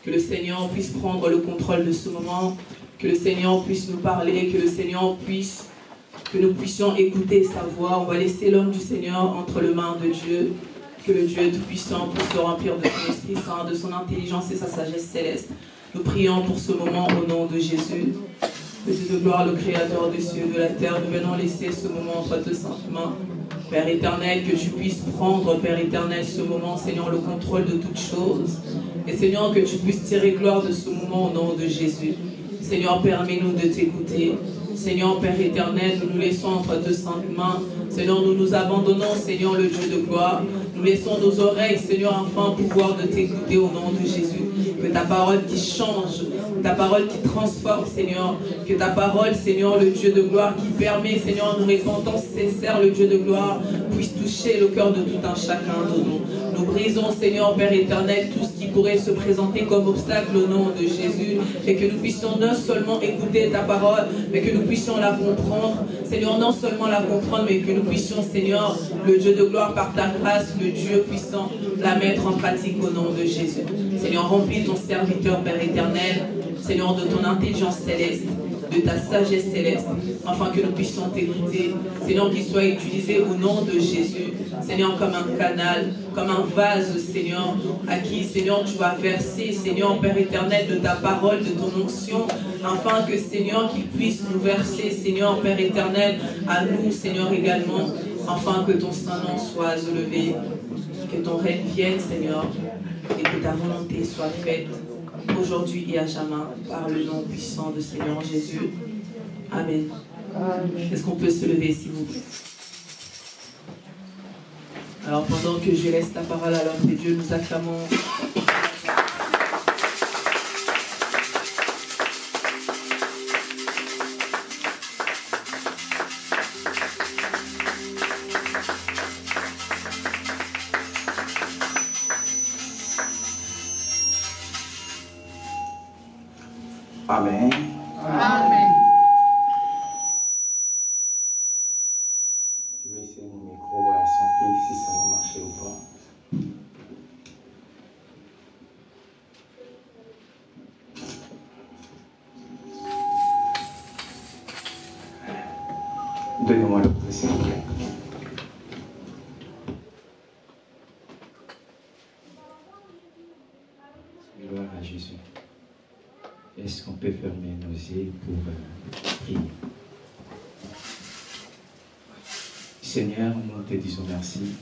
Que le Seigneur puisse prendre le contrôle de ce moment. Que le Seigneur puisse nous parler. Que le Seigneur puisse, que nous puissions écouter sa voix. On va laisser l'homme du Seigneur entre les mains de Dieu. Que le Dieu Tout-Puissant puisse se remplir de son Esprit Saint, de son intelligence et sa sagesse céleste. Nous prions pour ce moment au nom de Jésus. Le Dieu de gloire, le Créateur des cieux et de la terre, nous venons laisser ce moment entre tes saintes mains. Père éternel, que tu puisses prendre, Père éternel, ce moment, Seigneur, le contrôle de toutes choses. Et Seigneur, que tu puisses tirer gloire de ce moment au nom de Jésus. Seigneur, permets-nous de t'écouter. Seigneur, Père éternel, nous nous laissons entre tes saintes mains. Seigneur, nous nous abandonnons, Seigneur, le Dieu de gloire. Nous laissons nos oreilles, Seigneur, enfin pouvoir de t'écouter au nom de Jésus. Que ta parole qui change, ta parole qui transforme, Seigneur. Que ta parole, Seigneur, le Dieu de gloire, qui permet, Seigneur, nous repentance sincère, le Dieu de gloire, puisse toucher le cœur de tout un chacun de nous. Nous brisons, Seigneur, Père éternel, tout ce qui pourrait se présenter comme obstacle au nom de Jésus. Et que nous puissions non seulement écouter ta parole, mais que nous puissions la comprendre. Seigneur, non seulement la comprendre, mais que nous puissions, Seigneur, le Dieu de gloire, par ta grâce, le Dieu puissant, la mettre en pratique au nom de Jésus. Seigneur, remplis ton serviteur, Père éternel, Seigneur, de ton intelligence céleste, de ta sagesse céleste, afin que nous puissions t'écouter. Seigneur, qu'il soit utilisé au nom de Jésus, Seigneur, comme un canal, comme un vase, Seigneur, à qui, Seigneur, tu vas verser, Seigneur, Père éternel, de ta parole, de ton onction, afin que, Seigneur, qu'il puisse nous verser, Seigneur, Père éternel, à nous, Seigneur, également, afin que ton Saint-Nom soit élevé, que ton règne vienne, Seigneur, et que ta volonté soit faite aujourd'hui et à jamais, par le nom puissant de Seigneur Jésus. Amen. Est-ce qu'on peut se lever, s'il vous plaît? Alors, pendant que je laisse la parole à l'homme de Dieu, nous acclamons. Amen. Amen. Je vais essayer mon micro à son fil si ça va marcher ou pas. Donnez-moi le coup, s'il vous plaît. Gloire à Jésus. Est-ce qu'on peut fermer nos yeux pour prier? Seigneur, nous te disons merci.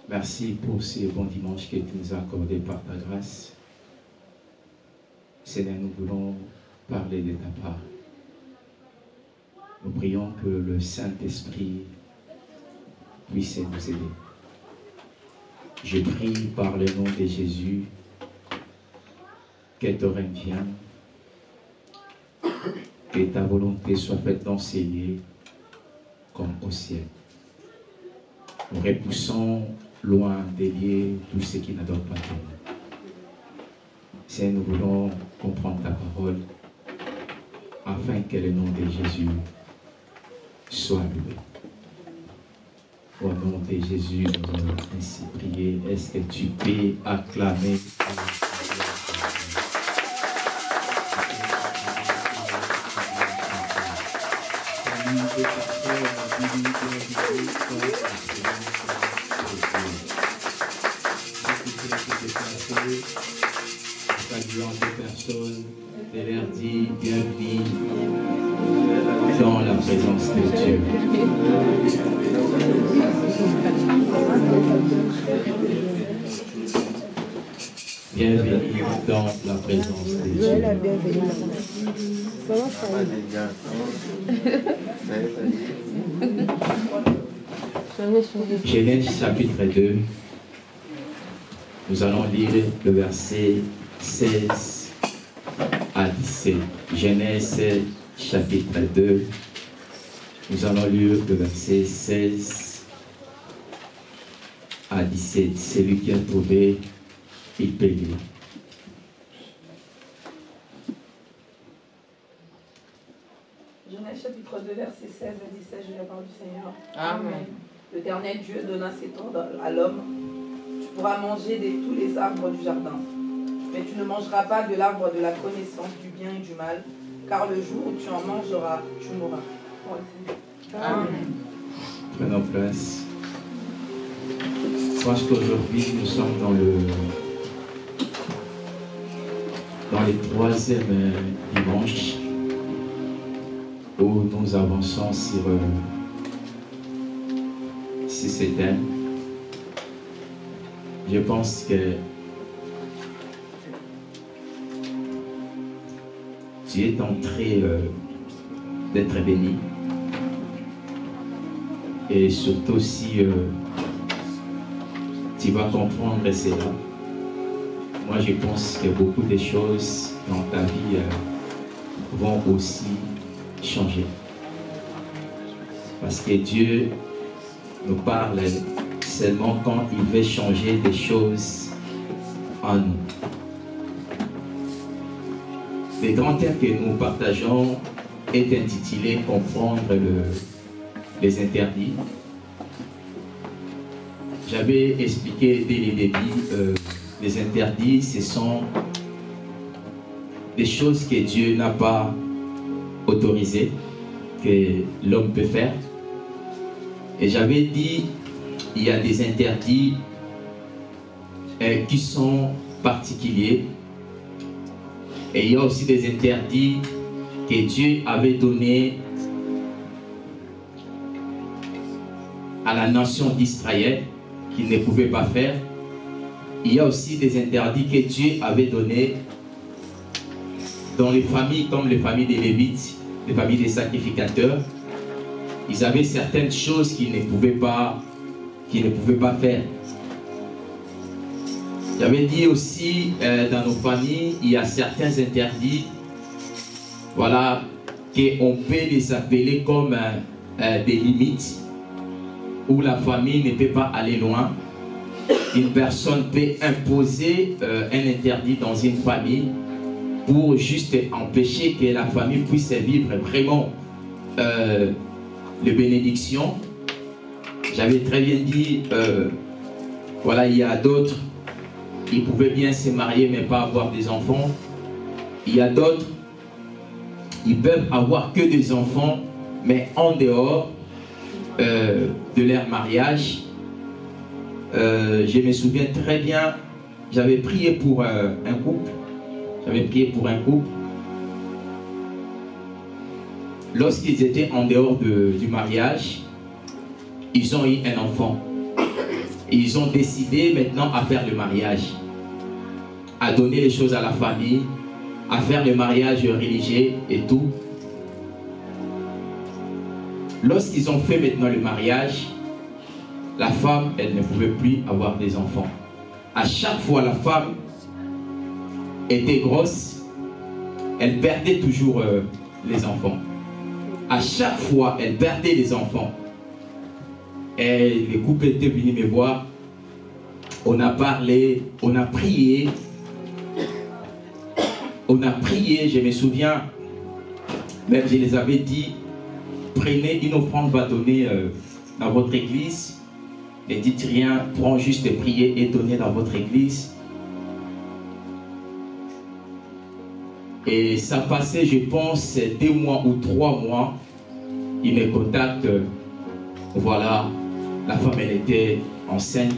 Merci pour ces bons dimanches que tu nous as accordés par ta grâce. Seigneur, nous voulons parler de ta part. Nous prions que le Saint-Esprit puisse nous aider. Je prie par le nom de Jésus que ton règne vienne, que ta volonté soit faite d'enseigner comme au ciel. Nous repoussons loin des lieux tout ce qui n'adore pas ton nom. Seigneur, nous voulons comprendre ta parole afin que le nom de Jésus soit loué. Au nom de Jésus, nous allons ainsi prier. Est-ce que tu peux acclamer? Saluant des personnes, de leur dire bienvenue dans la présence de Dieu. Bienvenue dans la présence de Dieu. Genèse chapitre 2, nous allons lire le verset 16 à 17. Genèse chapitre 2, nous allons lire le verset 16 à 17. Celui qui a trouvé, il peut lire. Genèse chapitre 2, verset 16 à 17, je la parole du Seigneur. Amen. L'Éternel Dieu donna cet ordre à l'homme. Tu pourras manger de tous les arbres du jardin. Mais tu ne mangeras pas de l'arbre de la connaissance du bien et du mal, car le jour où tu en mangeras, tu mourras. Amen. Prenons place. Je pense qu'aujourd'hui, nous sommes dans les troisième dimanche où nous avançons sur ces thèmes. Je pense que tu es en train d'être béni. Et surtout si tu vas comprendre cela. Moi, je pense que beaucoup de choses dans ta vie vont aussi changer. Parce que Dieu nous parle seulement quand il veut changer des choses en nous. Le grand thème que nous partageons est intitulé « Comprendre les interdits ». J'avais expliqué dès le début, les interdits, ce sont des choses que Dieu n'a pas autorisées, que l'homme peut faire. Et j'avais dit, il y a des interdits qui sont particuliers. Et il y a aussi des interdits que Dieu avait donnés à la nation d'Israël, qu'il ne pouvait pas faire. Il y a aussi des interdits que Dieu avait donnés dans les familles, comme les familles des Lévites, les familles des sacrificateurs. Ils avaient certaines choses qu'ils ne pouvaient pas faire. J'avais dit aussi, dans nos familles, il y a certains interdits, voilà, qu'on peut les appeler comme des limites, où la famille ne peut pas aller loin. Une personne peut imposer un interdit dans une famille pour juste empêcher que la famille puisse vivre vraiment les bénédictions. J'avais très bien dit, voilà, il y a d'autres, ils pouvaient bien se marier mais pas avoir des enfants. Il y a d'autres, ils peuvent avoir que des enfants, mais en dehors de leur mariage. Je me souviens très bien, j'avais prié pour un couple. Lorsqu'ils étaient en dehors du mariage, ils ont eu un enfant. Et ils ont décidé maintenant à faire le mariage, à donner les choses à la famille, à faire le mariage religieux et tout. Lorsqu'ils ont fait maintenant le mariage, la femme, elle ne pouvait plus avoir des enfants. À chaque fois, la femme était grosse, elle perdait toujours les enfants. À chaque fois, elle perdait les enfants. Et les couples étaient venus me voir. On a parlé, on a prié. Je me souviens, même je les avais dit, prenez une offrande, va donner dans votre église. Ne dites rien, prends juste prier et donner dans votre église. Et ça passait, je pense, 2 mois ou 3 mois. Ils me contactent. Voilà, la femme, elle était enceinte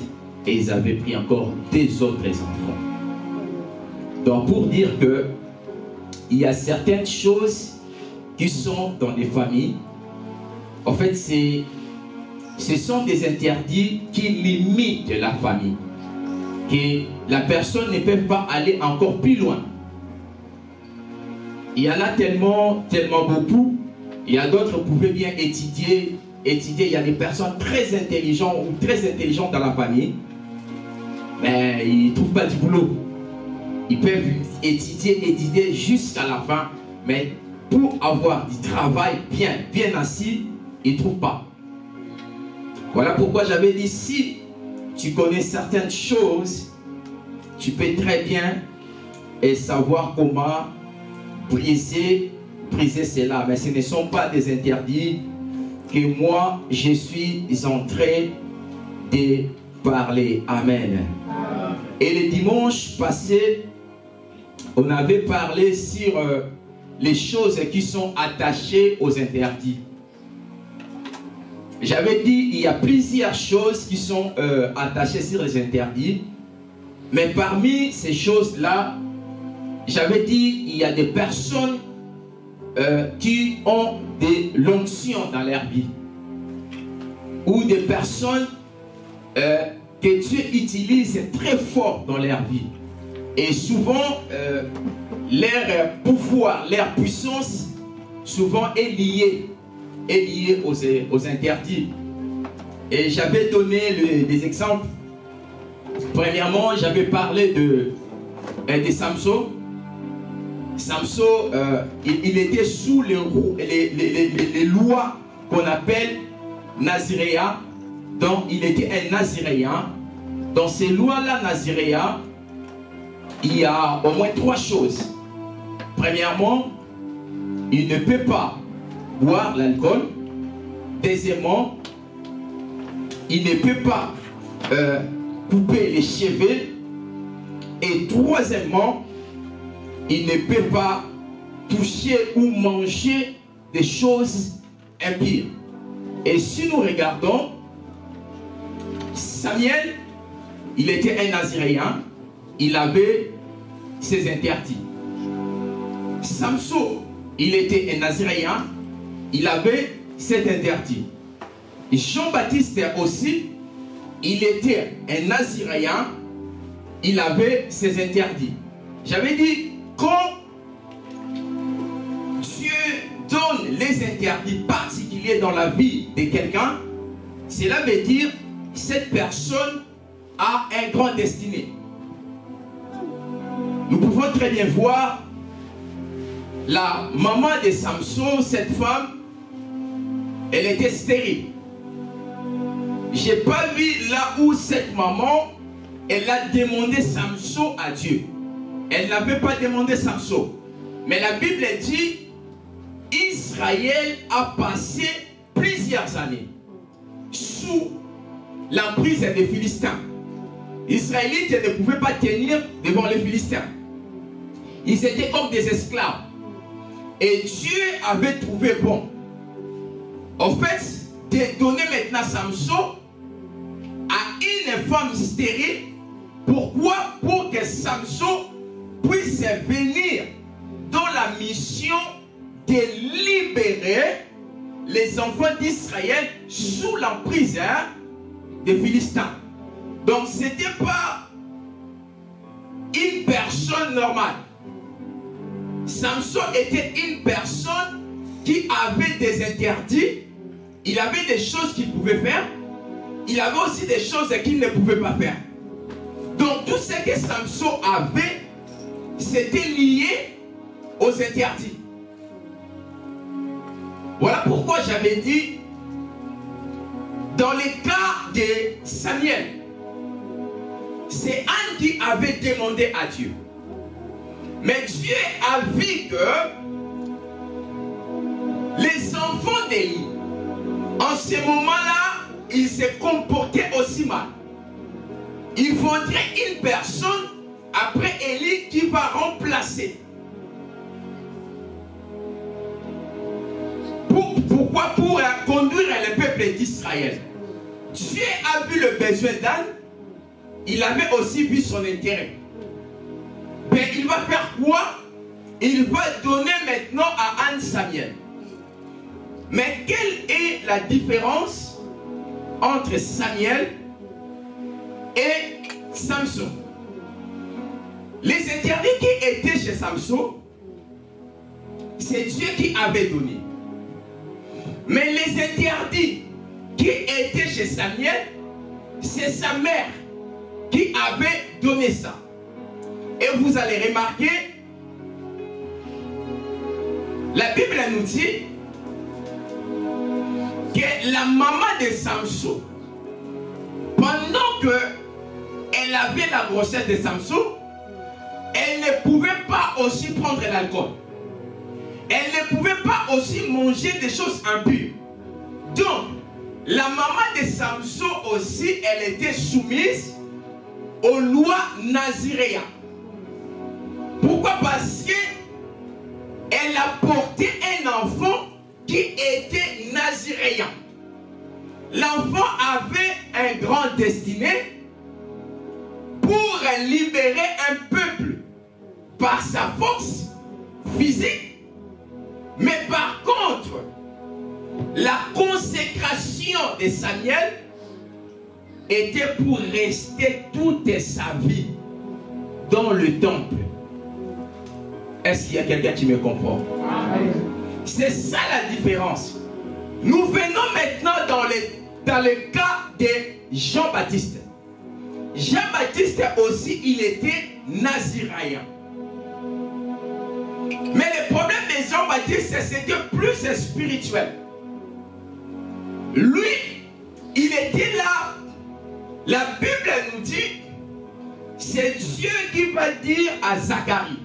et ils avaient pris encore 2 autres enfants. Donc, pour dire que il y a certaines choses qui sont dans des familles. En fait, ce sont des interdits qui limitent la famille. Que la personne ne peut pas aller encore plus loin. Il y en a tellement beaucoup. Il y a d'autres qui pouvaient bien étudier. Il y a des personnes très intelligentes dans la famille. Mais ils ne trouvent pas du boulot. Ils peuvent étudier jusqu'à la fin. Mais pour avoir du travail bien assis, ils ne trouvent pas. Voilà pourquoi j'avais dit, si tu connais certaines choses, tu peux très bien savoir comment briser cela. Mais ce ne sont pas des interdits que moi, je suis en train de parler. Amen. Et le dimanche passé, on avait parlé sur les choses qui sont attachées aux interdits. J'avais dit il y a plusieurs choses qui sont attachées sur les interdits. Mais parmi ces choses-là, j'avais dit il y a des personnes qui ont des l'onction dans leur vie. Ou des personnes que Dieu utilise très fort dans leur vie. Et souvent, leur pouvoir, leur puissance, souvent est liée aux interdits. Et j'avais donné des exemples. Premièrement, j'avais parlé de Samson. Samson, il était sous les lois qu'on appelle Naziréa. Donc, il était un Naziréen. Dans ces lois-là, Naziréa, il y a au moins 3 choses. Premièrement, il ne peut pas boire l'alcool. Deuxièmement, il ne peut pas couper les cheveux. Et troisièmement, il ne peut pas toucher ou manger des choses impies. Et si nous regardons, Samuel, il était un Naziréen, il avait ses interdits. Samson, il était un Naziréen, il avait ses interdits. Et Jean-Baptiste aussi, il était un Naziréen, il avait ses interdits. J'avais dit, quand Dieu donne les interdits particuliers dans la vie de quelqu'un, cela veut dire que cette personne a un grand destiné. Nous pouvons très bien voir la maman de Samson, cette femme, elle était stérile. Je n'ai pas vu là où cette maman, elle a demandé Samson à Dieu. Elle n'avait pas demandé Samson. Mais la Bible dit, Israël a passé plusieurs années sous l'emprise des Philistins. Les Israélites ne pouvaient pas tenir devant les Philistins. Ils étaient comme des esclaves. Et Dieu avait trouvé bon, en fait, de donner maintenant Samson à une femme stérile. Pourquoi? Pour que Samson puisse venir dans la mission de libérer les enfants d'Israël sous l'emprise des Philistins. Donc ce n'était pas une personne normale. Samson était une personne qui avait des interdits. Il avait des choses qu'il pouvait faire. Il avait aussi des choses qu'il ne pouvait pas faire. Donc tout ce que Samson avait, c'était lié aux interdits. Voilà pourquoi j'avais dit, dans le cas de Samuel, c'est Anne qui avait demandé à Dieu. Mais Dieu a vu que les enfants d'Élie, en ce moment-là, ils se comportaient aussi mal. Il faudrait une personne après Élie qui va remplacer. Pourquoi? Pour conduire le peuple d'Israël. Dieu a vu le besoin d'Anne. Il avait aussi vu son intérêt. Mais il va faire quoi? Il va donner maintenant à Anne Samuel. Mais quelle est la différence entre Samuel et Samson? Les interdits qui étaient chez Samson, c'est Dieu qui avait donné. Mais les interdits qui étaient chez Samuel, c'est sa mère qui avait donné ça. Et vous allez remarquer, la Bible nous dit que la maman de Samson, pendant qu'elle avait la grossesse de Samson, elle ne pouvait pas aussi prendre l'alcool. Elle ne pouvait pas aussi manger des choses impures. Donc, la maman de Samson aussi, elle était soumise aux lois naziréennes. Pourquoi? Parce qu'elle a porté un enfant qui était naziréen. L'enfant avait un grand destiné pour libérer un peuple par sa force physique. Mais par contre, la consécration de Samuel était pour rester toute sa vie dans le temple. Est-ce qu'il y a quelqu'un qui me comprend? C'est ça la différence. Nous venons maintenant dans le cas de Jean-Baptiste. Jean-Baptiste aussi, il était naziréen. Mais le problème de Jean-Baptiste, c'était plus spirituel. Lui, il était là. La Bible nous dit, c'est Dieu qui va dire à Zacharie,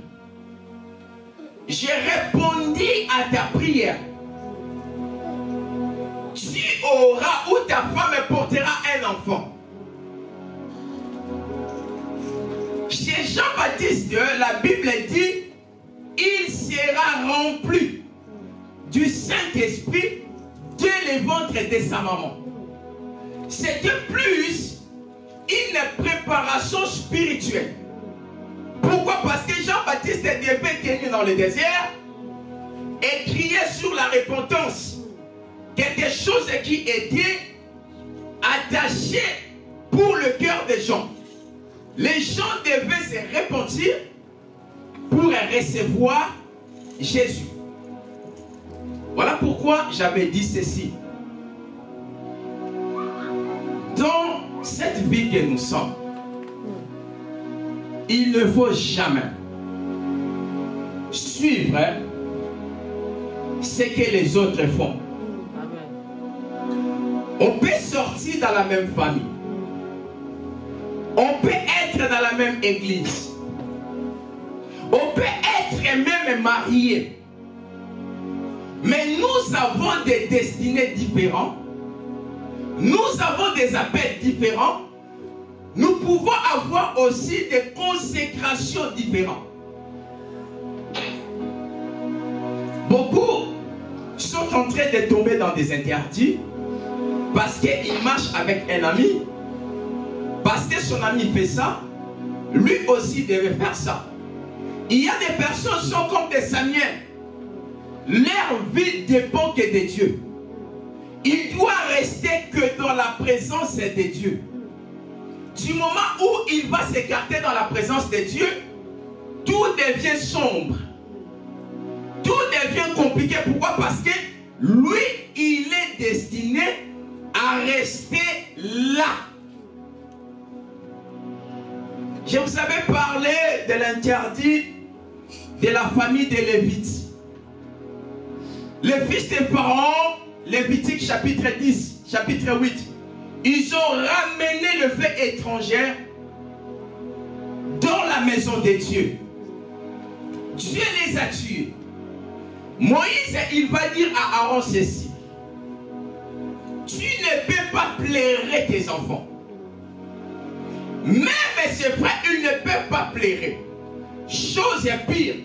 j'ai répondu à ta prière. Tu auras ou ta femme portera un enfant. Chez Jean-Baptiste, la Bible dit, il sera rempli du Saint-Esprit dès le ventre de sa maman. C'était plus une préparation spirituelle. Pourquoi? Parce que Jean-Baptiste devait tenir dans le désert et crier sur la repentance. Quelque chose qui était attaché pour le cœur des gens. Les gens devaient se repentir pour recevoir Jésus. Voilà pourquoi j'avais dit ceci. Dans cette vie que nous sommes, il ne faut jamais suivre ce que les autres font. On peut sortir dans la même famille. On peut être dans la même église. On peut être même marié. Mais nous avons des destinées différentes. Nous avons des appels différents. Nous pouvons avoir aussi des consécrations différentes. Beaucoup sont en train de tomber dans des interdits parce qu'ils marchent avec un ami. Parce que son ami fait ça, lui aussi devait faire ça. Il y a des personnes qui sont comme des Samuel. Leur vie dépend que de Dieu. Il doit rester que dans la présence de Dieu. Du moment où il va s'écarter dans la présence de Dieu, tout devient sombre. Tout devient compliqué. Pourquoi? Parce que lui, il est destiné à rester là. Je vous avais parlé de l'interdit de la famille des Lévites. Les fils de Pharaon, Lévitique chapitre 10, chapitre 8, ils ont ramené le fait étranger dans la maison de Dieu. Dieu les a tués. Moïse, il va dire à Aaron ceci. Tu ne peux pas plairer tes enfants. Même ses frères, ils ne peuvent pas plairer. Chose pire,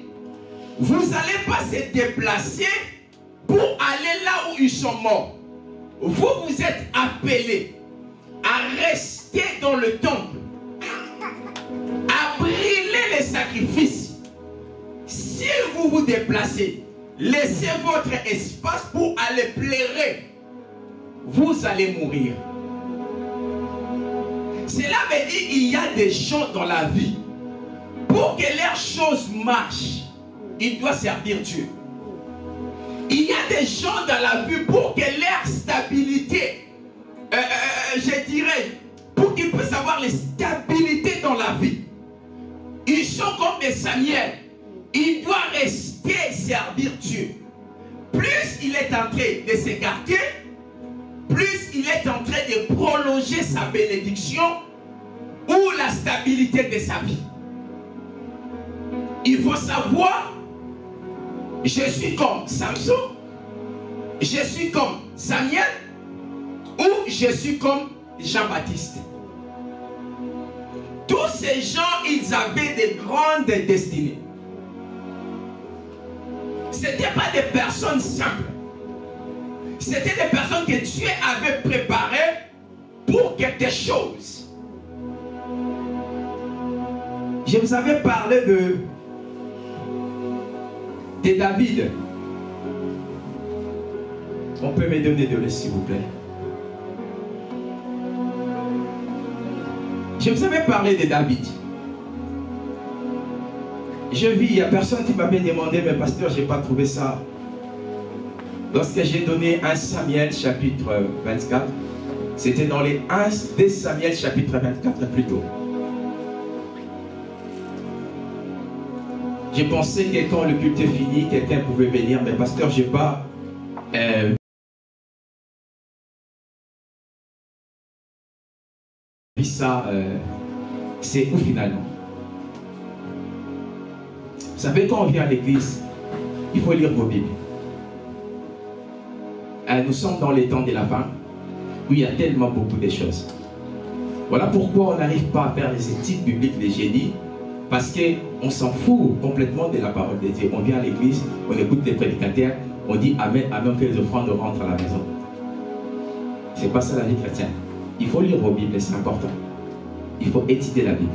vous n'allez pas se déplacer pour aller là où ils sont morts. Vous, vous êtes appelés à rester dans le temple, à brûler les sacrifices. Si vous vous déplacez, laissez votre espace pour aller plairer. Vous allez mourir. Cela veut dire qu'il y a des gens dans la vie. Pour que leurs choses marchent, ils doivent servir Dieu. Il y a des gens dans la vie pour que leur stabilité, je dirais, pour qu'ils puissent avoir les stabilités dans la vie. Ils sont comme des Samuel. Il doit rester servir Dieu. Plus il est en train de s'écarter, plus il est en train de prolonger sa bénédiction ou la stabilité de sa vie. Il faut savoir, je suis comme Samson, je suis comme Samuel, ou je suis comme Jean-Baptiste. Tous ces gens, ils avaient des grandes destinées. Ce n'étaient pas des personnes simples. C'était des personnes que Dieu avait préparées pour quelque chose. Je vous avais parlé de David. On peut me donner de l'eau, s'il vous plaît. Je vous avais parlé de David. Je vis, il n'y a personne qui m'avait demandé, mais pasteur, je n'ai pas trouvé ça. Lorsque j'ai donné 1 Samuel chapitre 24, c'était dans les 1 de Samuel chapitre 24 plutôt. J'ai pensé que quand le culte est fini, quelqu'un pouvait venir, mais pasteur, je n'ai pas vu ça. C'est où finalement? Vous savez, quand on vient à l'église, il faut lire vos Bibles. Nous sommes dans les temps de la fin, où il y a tellement beaucoup de choses. Voilà pourquoi on n'arrive pas à faire les études bibliques des génies, parce qu'on s'en fout complètement de la parole de Dieu. On vient à l'église, on écoute les prédicateurs, on dit Amen, Amen, on fait les offrandes, on rentre à la maison. C'est pas ça la vie chrétienne. Il faut lire vos Bibles, c'est important. Il faut étudier la Bible.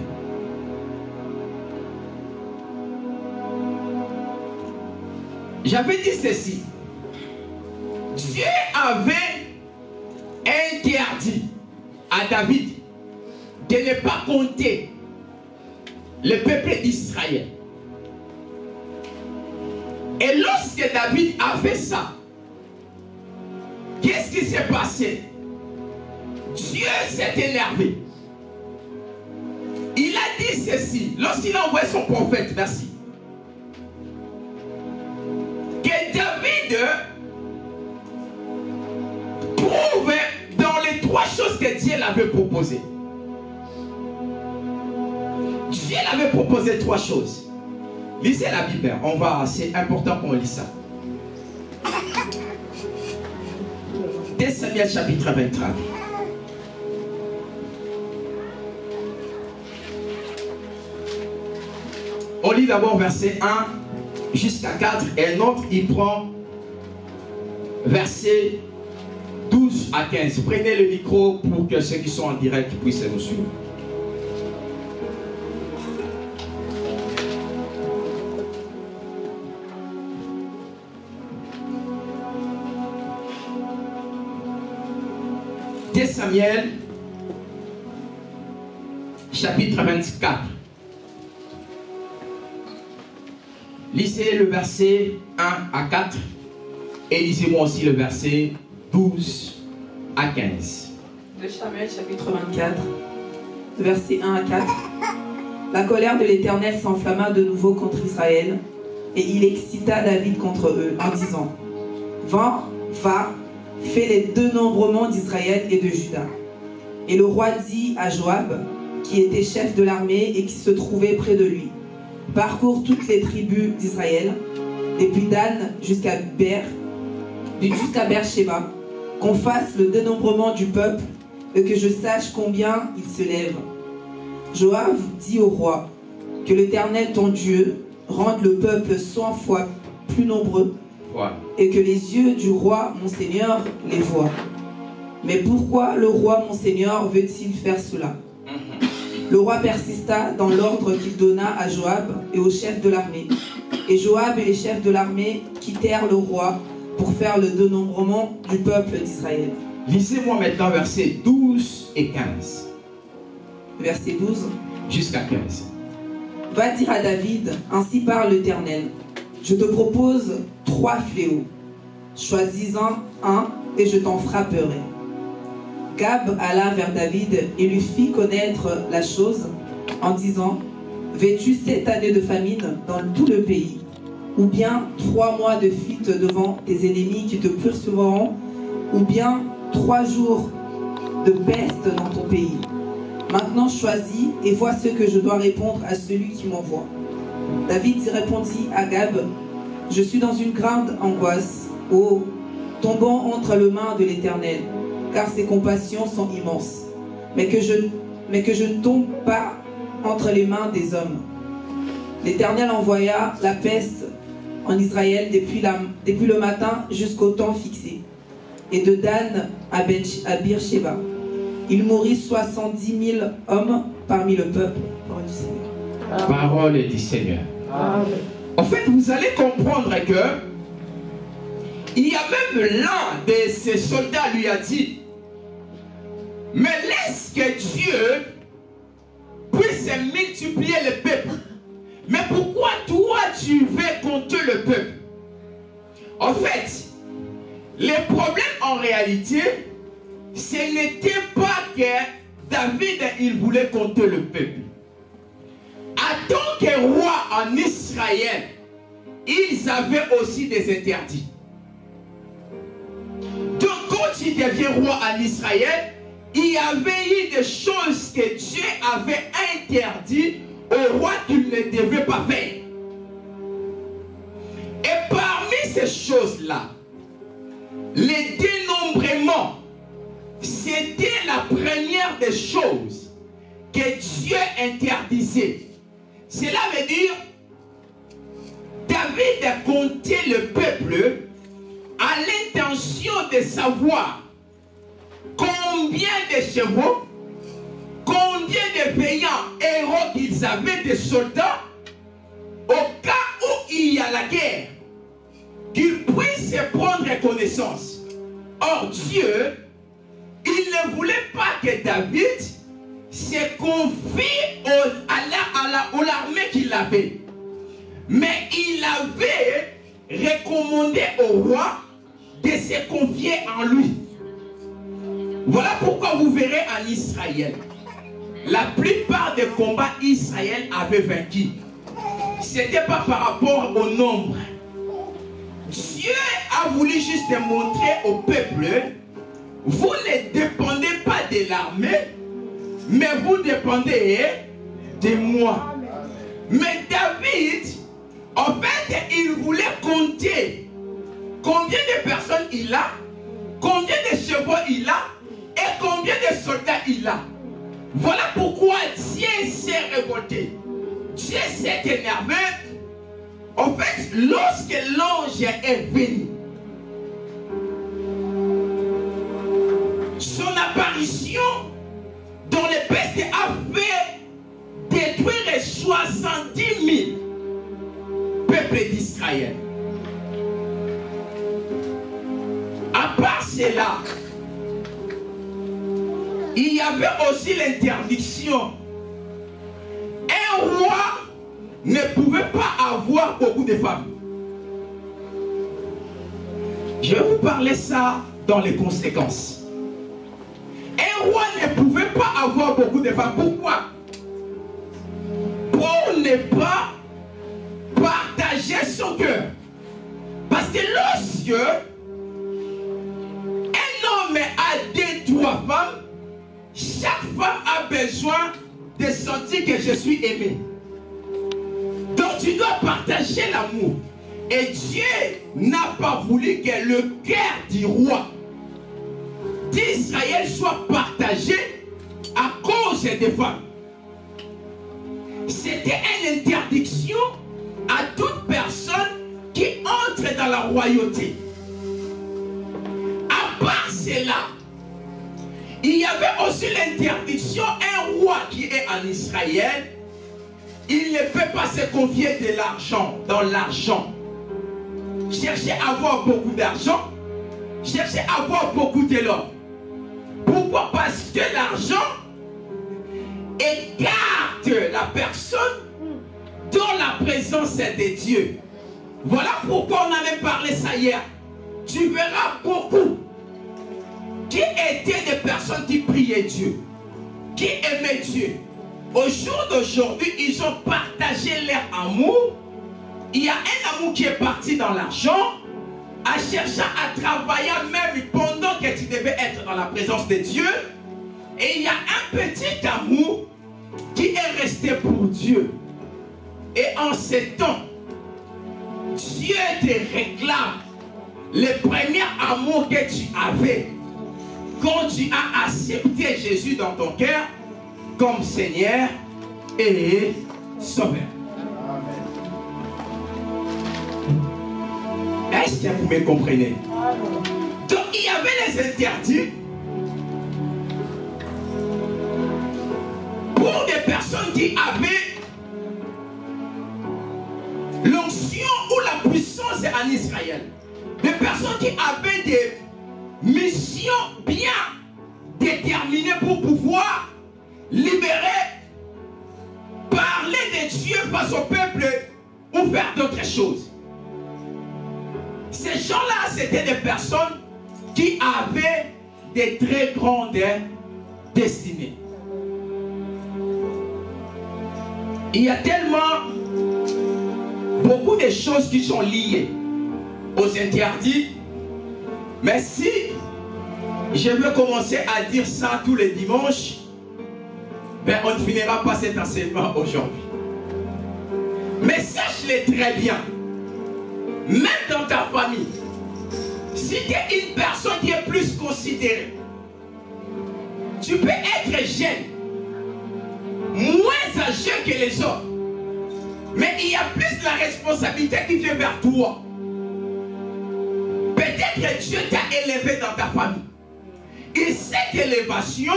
J'avais dit ceci. Dieu avait interdit à David de ne pas compter le peuple d'Israël. Et lorsque David a fait ça, qu'est-ce qui s'est passé? Dieu s'est énervé. Il a dit ceci, lorsqu'il a envoyé son prophète, merci, que David prouve dans les 3 choses que Dieu l'avait proposées. Dieu l'avait proposé 3 choses. Lisez la Bible, c'est important qu'on lise ça. 2 Samuel chapitre 23. On lit d'abord verset 1 jusqu'à 4 et un autre il prend verset 12 à 15. Prenez le micro pour que ceux qui sont en direct puissent nous suivre. Samuel chapitre 24. Lisez le verset 1 à 4 et lisez-moi aussi le verset 12 à 15. De Samuel chapitre 24, verset 1 à 4. La colère de l'Éternel s'enflamma de nouveau contre Israël et il excita David contre eux en disant: Va, fais les dénombrements d'Israël et de Juda. Et le roi dit à Joab, qui était chef de l'armée et qui se trouvait près de lui: Parcours toutes les tribus d'Israël, depuis Dan jusqu'à Beersheba, qu'on fasse le dénombrement du peuple et que je sache combien il se lève. Joab dit au roi: Que l'Éternel ton Dieu rende le peuple 100 fois plus nombreux, et que les yeux du roi mon Seigneur les voient. Mais pourquoi le roi mon Seigneur veut-il faire cela? Le roi persista dans l'ordre qu'il donna à Joab et aux chefs de l'armée. Et Joab et les chefs de l'armée quittèrent le roi pour faire le dénombrement du peuple d'Israël. Lisez-moi maintenant versets 12 et 15. Verset 12 jusqu'à 15. Va dire à David, ainsi parle l'Éternel: Je te propose 3 fléaux. Choisis-en un et je t'en frapperai. Gab alla vers David et lui fit connaître la chose en disant: Veux-tu 7 années de famine dans tout le pays, ou bien 3 mois de fuite devant tes ennemis qui te poursuivront, ou bien 3 jours de peste dans ton pays? Maintenant choisis et vois ce que je dois répondre à celui qui m'envoie. David répondit à Gab: Je suis dans une grande angoisse, tombant entre les mains de l'Éternel, car ses compassions sont immenses. Mais que je ne tombe pas entre les mains des hommes. L'Éternel envoya la peste en Israël depuis le matin jusqu'au temps fixé, et de Dan à Beersheba. Il mourut 70 000 hommes parmi le peuple. Parole du Seigneur. Parole du Seigneur. Amen. En fait, vous allez comprendre que il y a même l'un de ces soldats lui a dit, mais laisse que Dieu puisse multiplier le peuple. Mais pourquoi toi tu veux compter le peuple? En fait, le problème en réalité, ce n'était pas que David il voulait compter le peuple. En tant que roi en Israël, ils avaient aussi des interdits. Donc quand il devient roi en Israël, il y avait eu des choses que Dieu avait interdites au roi qu'il ne devait pas faire. Et parmi ces choses-là, le dénombrement, c'était la première des choses que Dieu interdisait. Cela veut dire, David a compté le peuple à l'intention de savoir combien de chevaux, combien de veillants héros qu'ils avaient, des soldats, au cas où il y a la guerre, qu'ils puissent prendre connaissance. Or Dieu, il ne voulait pas que David se confie à l'armée qu'il avait. Mais il avait recommandé au roi de se confier en lui. Voilà pourquoi vous verrez en Israël, la plupart des combats Israël avait vaincu. Ce n'était pas par rapport au nombre. Dieu a voulu juste montrer au peuple, vous ne dépendez pas de l'armée, mais vous dépendez de moi. Mais David, en fait, il voulait compter combien de personnes il a, combien de chevaux il a et combien de soldats il a. Voilà pourquoi Dieu s'est révolté. Dieu s'est énervé. En fait, lorsque l'ange est venu, son apparition dans les pestes a fait détruire 70 000 peuples d'Israël. À part cela, il y avait aussi l'interdiction. Un roi ne pouvait pas avoir beaucoup de femmes. Je vais vous parler ça dans les conséquences. Un roi ne pouvait pas avoir beaucoup de femmes. Pourquoi? Pour ne pas partager son cœur. Parce que lorsque un homme a 2-3 femmes, chaque femme a besoin de sentir que je suis aimé. Donc tu dois partager l'amour. Et Dieu n'a pas voulu que le cœur du roi d'Israël soit partagé à cause des femmes. C'était une interdiction à toute personne qui entre dans la royauté. À part cela, il y avait aussi l'interdiction, un roi qui est en Israël, il ne peut pas se confier de l'argent, dans l'argent. Chercher à avoir beaucoup d'argent, chercher à avoir beaucoup de l'or. Pourquoi? Parce que l'argent écarte la personne dans la présence de Dieu. Voilà pourquoi on avait parlé ça hier. Tu verras beaucoup qui étaient des personnes qui priaient Dieu, qui aimaient Dieu. Au jour d'aujourd'hui, ils ont partagé leur amour. Il y a un amour qui est parti dans l'argent, à chercher à travailler même pendant que tu devais être dans la présence de Dieu. Et il y a un petit amour qui est resté pour Dieu. Et en ces temps, Dieu te réclame le premier amour que tu avais quand tu as accepté Jésus dans ton cœur comme Seigneur et sauveur. Est-ce que vous me comprenez? Donc il y avait les interdits pour des personnes qui avaient l'onction ou la puissance en Israël. Des personnes qui avaient des missions bien déterminées pour pouvoir libérer, parler de Dieu face au peuple ou faire d'autres choses. Ces gens-là, c'était des personnes qui avaient des très grandes destinées. Il y a tellement beaucoup de choses qui sont liées aux interdits. Mais si je veux commencer à dire ça tous les dimanches, ben on ne finira pas cet enseignement aujourd'hui. Mais sache-le très bien, même dans ta famille, si tu es une personne qui est plus considérée, tu peux être jeune, moins âgé que les autres, mais il y a plus la responsabilité qui vient vers toi. Peut-être que Dieu t'a élevé dans ta famille. Et cette élévation,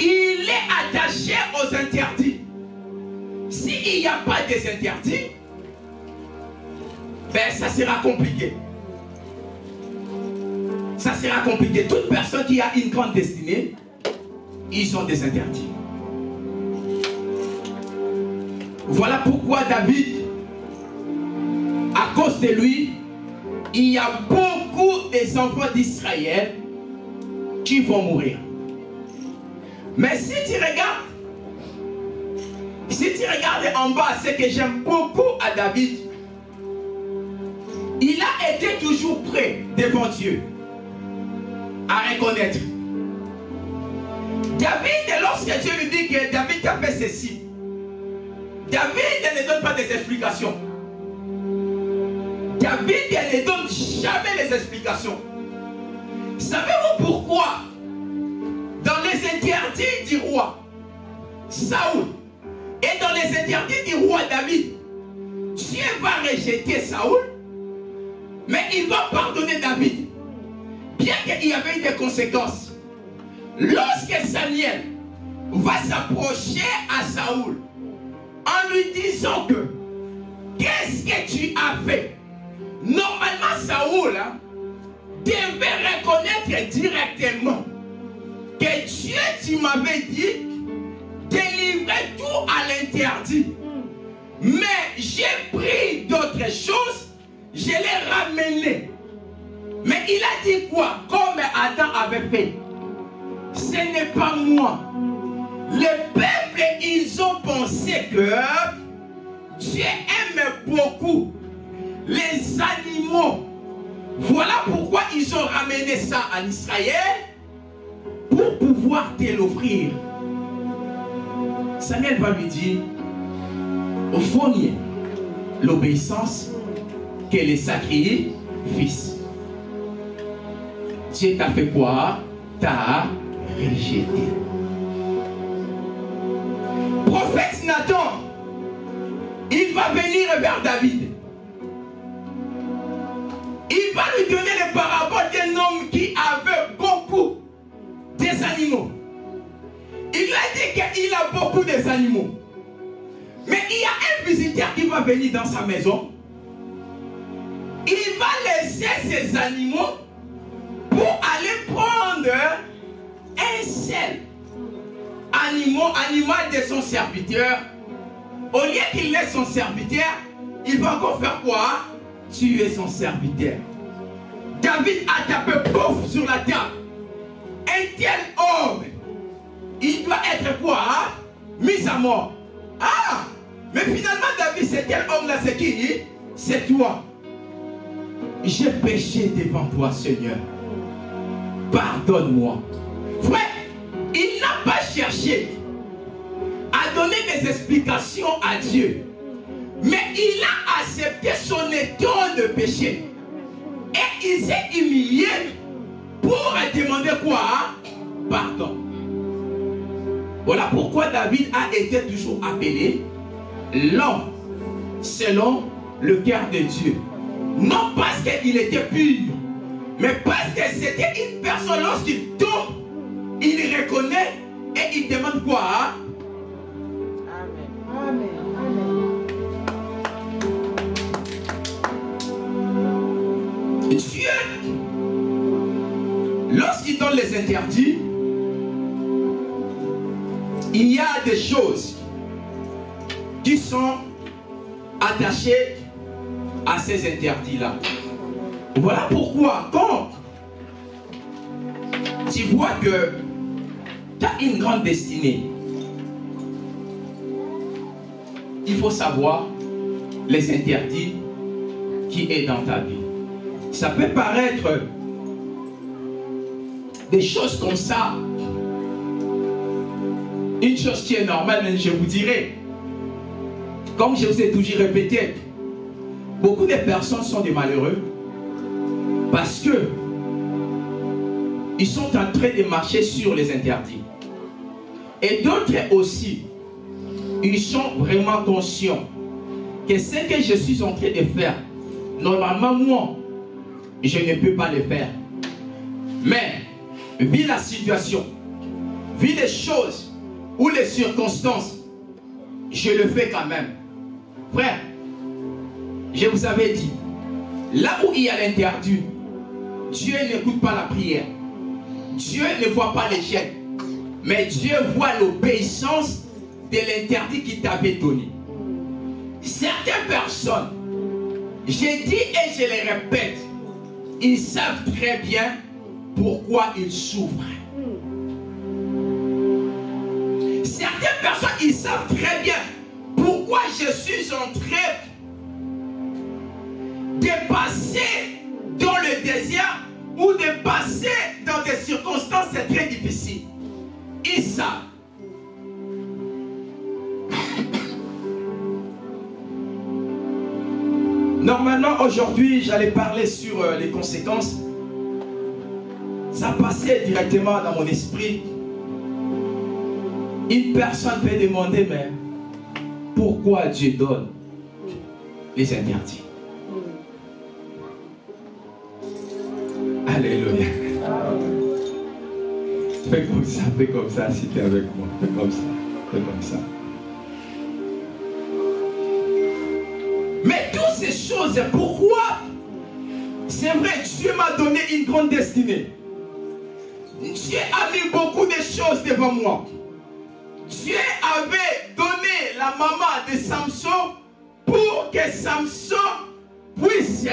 il est attaché aux interdits. S'il n'y a pas des interdits, ben ça sera compliqué. Ça sera compliqué. Toute personne qui a une grande destinée, ils ont des interdits. Voilà pourquoi David, à cause de lui, il y a beaucoup des enfants d'Israël qui vont mourir. Mais si tu regardes en bas, ce que j'aime beaucoup à David, il a été toujours prêt devant Dieu à reconnaître. David, lorsque Dieu lui dit que David a fait ceci, David ne donne pas des explications. David ne donne jamais les explications. Savez-vous pourquoi? Dans les interdits du roi Saoul et dans les interdits du roi David, Dieu va rejeter Saoul, mais il va pardonner David. Bien qu'il y avait des conséquences. Lorsque Samuel va s'approcher à Saoul en lui disant que qu'est-ce que tu as fait? Normalement, Saoul devait reconnaître directement que Dieu, tu m'avais dit, délivrer tout à l'interdit. Mais j'ai pris d'autres choses, je l'ai ramené. Mais il a dit quoi? Comme Adam avait fait. Ce n'est pas moi. Le peuple, ils ont pensé que Dieu aime beaucoup les animaux. Voilà pourquoi ils ont ramené ça en Israël pour pouvoir te l'offrir. Samuel va lui dire, au fond, l'obéissance que les sacrifices. Dieu t'a fait quoi? T'a rejeté. Prophète Nathan, il va venir vers David. Il va lui donner les paraboles d'un homme qui avait beaucoup des animaux. Il lui a dit qu'il a beaucoup des animaux. Mais il y a un visiteur qui va venir dans sa maison. Il va laisser ses animaux pour aller prendre un seul animal de son serviteur. Au lieu qu'il laisse son serviteur, il va encore faire quoi? Tuer son serviteur. David a tapé pouf sur la table. Un tel homme, il doit être quoi? Mis à mort. Ah! Mais finalement, David, c'est tel homme-là, c'est qui? C'est toi. J'ai péché devant toi, Seigneur. Pardonne-moi. Frère, il n'a pas cherché à donner des explications à Dieu. Mais il a accepté son état de péché. Et il s'est humilié pour demander quoi? Pardon. Voilà pourquoi David a été toujours appelé l'homme selon le cœur de Dieu. Non parce qu'il était pur, mais parce que c'était une personne, lorsqu'il tombe, il reconnaît et il demande quoi, hein? Amen. Amen. Dieu, lorsqu'il donne les interdits, il y a des choses qui sont attachées à ces interdits-là. Voilà pourquoi, quand tu vois que tu as une grande destinée, il faut savoir les interdits qui est dans ta vie. Ça peut paraître des choses comme ça, une chose qui est normale, mais je vous dirais, comme je vous ai toujours répété, beaucoup de personnes sont des malheureux parce que ils sont en train de marcher sur les interdits. Et d'autres aussi, ils sont vraiment conscients que ce que je suis en train de faire, normalement moi, je ne peux pas le faire. Mais, vu la situation, vu les choses ou les circonstances, je le fais quand même. Frère, je vous avais dit, là où il y a l'interdit, Dieu n'écoute pas la prière. Dieu ne voit pas les gènes. Mais Dieu voit l'obéissance de l'interdit qu'il t'avait donné. Certaines personnes, j'ai dit et je les répète, ils savent très bien pourquoi ils souffrent. Certaines personnes, ils savent très bien pourquoi je suis en train de passer dans le désert ou de passer dans des circonstances très difficiles. Ils savent. Normalement, aujourd'hui, j'allais parler sur les conséquences. Ça passait directement dans mon esprit. Une personne peut demander, mais pourquoi Dieu donne les interdits? Alléluia. Fais comme ça si tu es avec moi. Fais comme ça. Mais toutes ces choses, pourquoi? C'est vrai, Dieu m'a donné une grande destinée. Dieu a mis beaucoup de choses devant moi. Dieu avait donné la maman de Samson pour que Samson puisse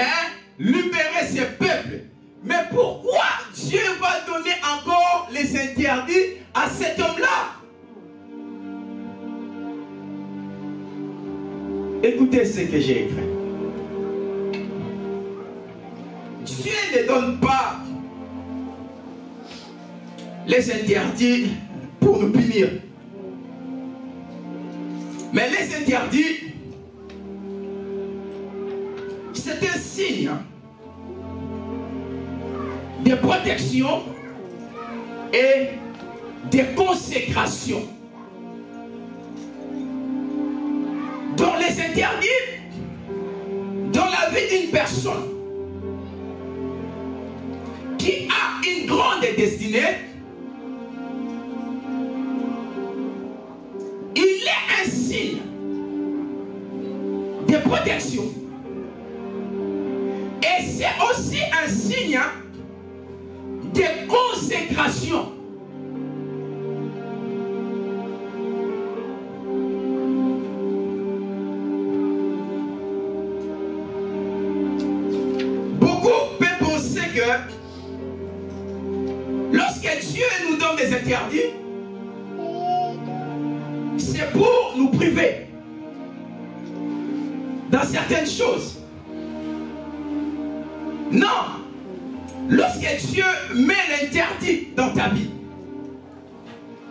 libérer ses peuples. Mais pourquoi Dieu va donner encore les interdits à cet homme-là? Écoutez ce que j'ai écrit. Dieu ne donne pas les interdits pour nous punir. Mais les interdits, c'est un signe de protection et de consécration. Dans les interdits, dans la vie d'une personne qui a une grande destinée, il est un signe de protection. Et c'est aussi un signe de consécration. Beaucoup peuvent penser que lorsque Dieu nous donne des interdits, c'est pour nous priver dans certaines choses. Non. Lorsque Dieu met l'interdit dans ta vie,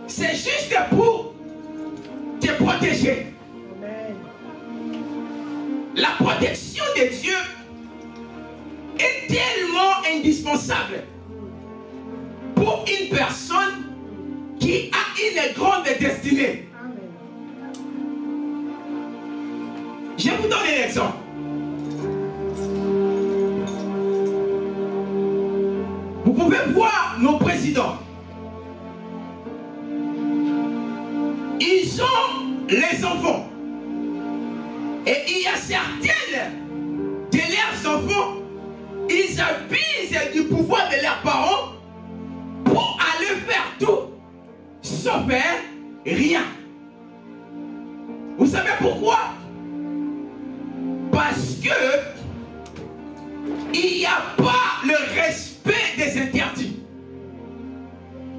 c'est juste pour te protéger. La protection de Dieu est tellement indispensable pour une personne qui qui a une grande destinée. Je vous donne un exemple. Vous pouvez voir nos présidents. Ils ont les enfants. Et il y a certaines de leurs enfants, ils abusent du pouvoir de leurs parents pour aller faire tout, sauf faire rien. Vous savez pourquoi? Parce que il n'y a pas le respect des interdits.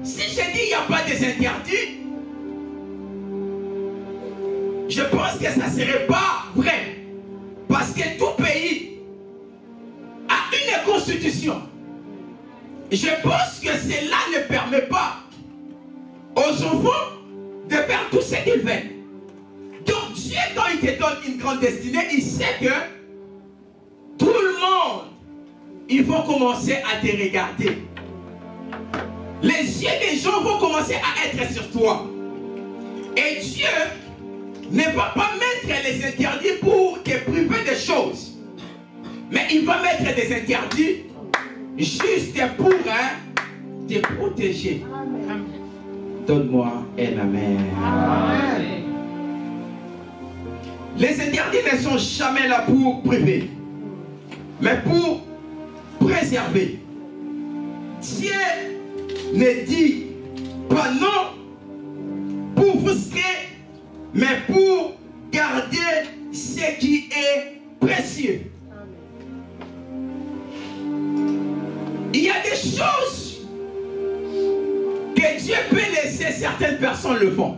Si je dis il n'y a pas des interdits, je pense que ça ne serait pas vrai. Parce que tout pays a une constitution. Je pense que cela ne permet pas aux enfants de faire tout ce qu'ils veulent. Donc Dieu, quand il te donne une grande destinée, il sait que tout le monde, ils vont commencer à te regarder. Les yeux des gens vont commencer à être sur toi. Et Dieu ne va pas mettre les interdits pour te priver des choses. Mais il va mettre des interdits juste pour te protéger. Donne-moi un amen. Amen. Les interdits ne sont jamais là pour priver, mais pour préserver. Dieu ne dit pas non pour frustrer, mais pour garder ce qui est précieux. Il y a des choses que Dieu peut laisser certaines personnes le font.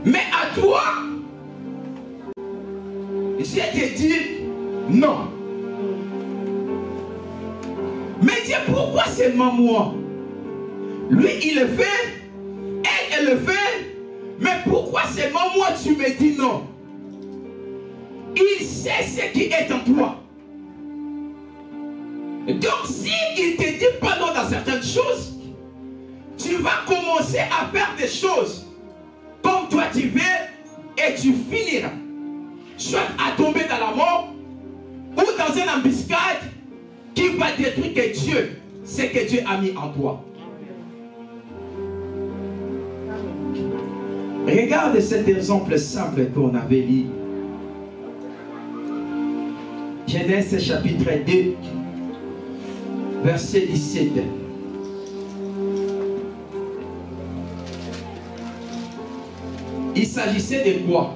Mais à toi, Dieu te dit non. Mais Dieu, pourquoi seulement moi? Lui, il le fait, elle le fait, mais pourquoi seulement moi tu me dis non? Il sait ce qui est en toi. Donc s'il te dit pas non dans certaines choses, tu vas commencer à faire des choses comme toi tu veux et tu finiras soit à tomber dans la mort ou dans une embuscade qui va détruire que Dieu, ce que Dieu a mis en toi. Regarde cet exemple simple qu'on avait lu. Genèse chapitre 2, verset 17. Il s'agissait de quoi?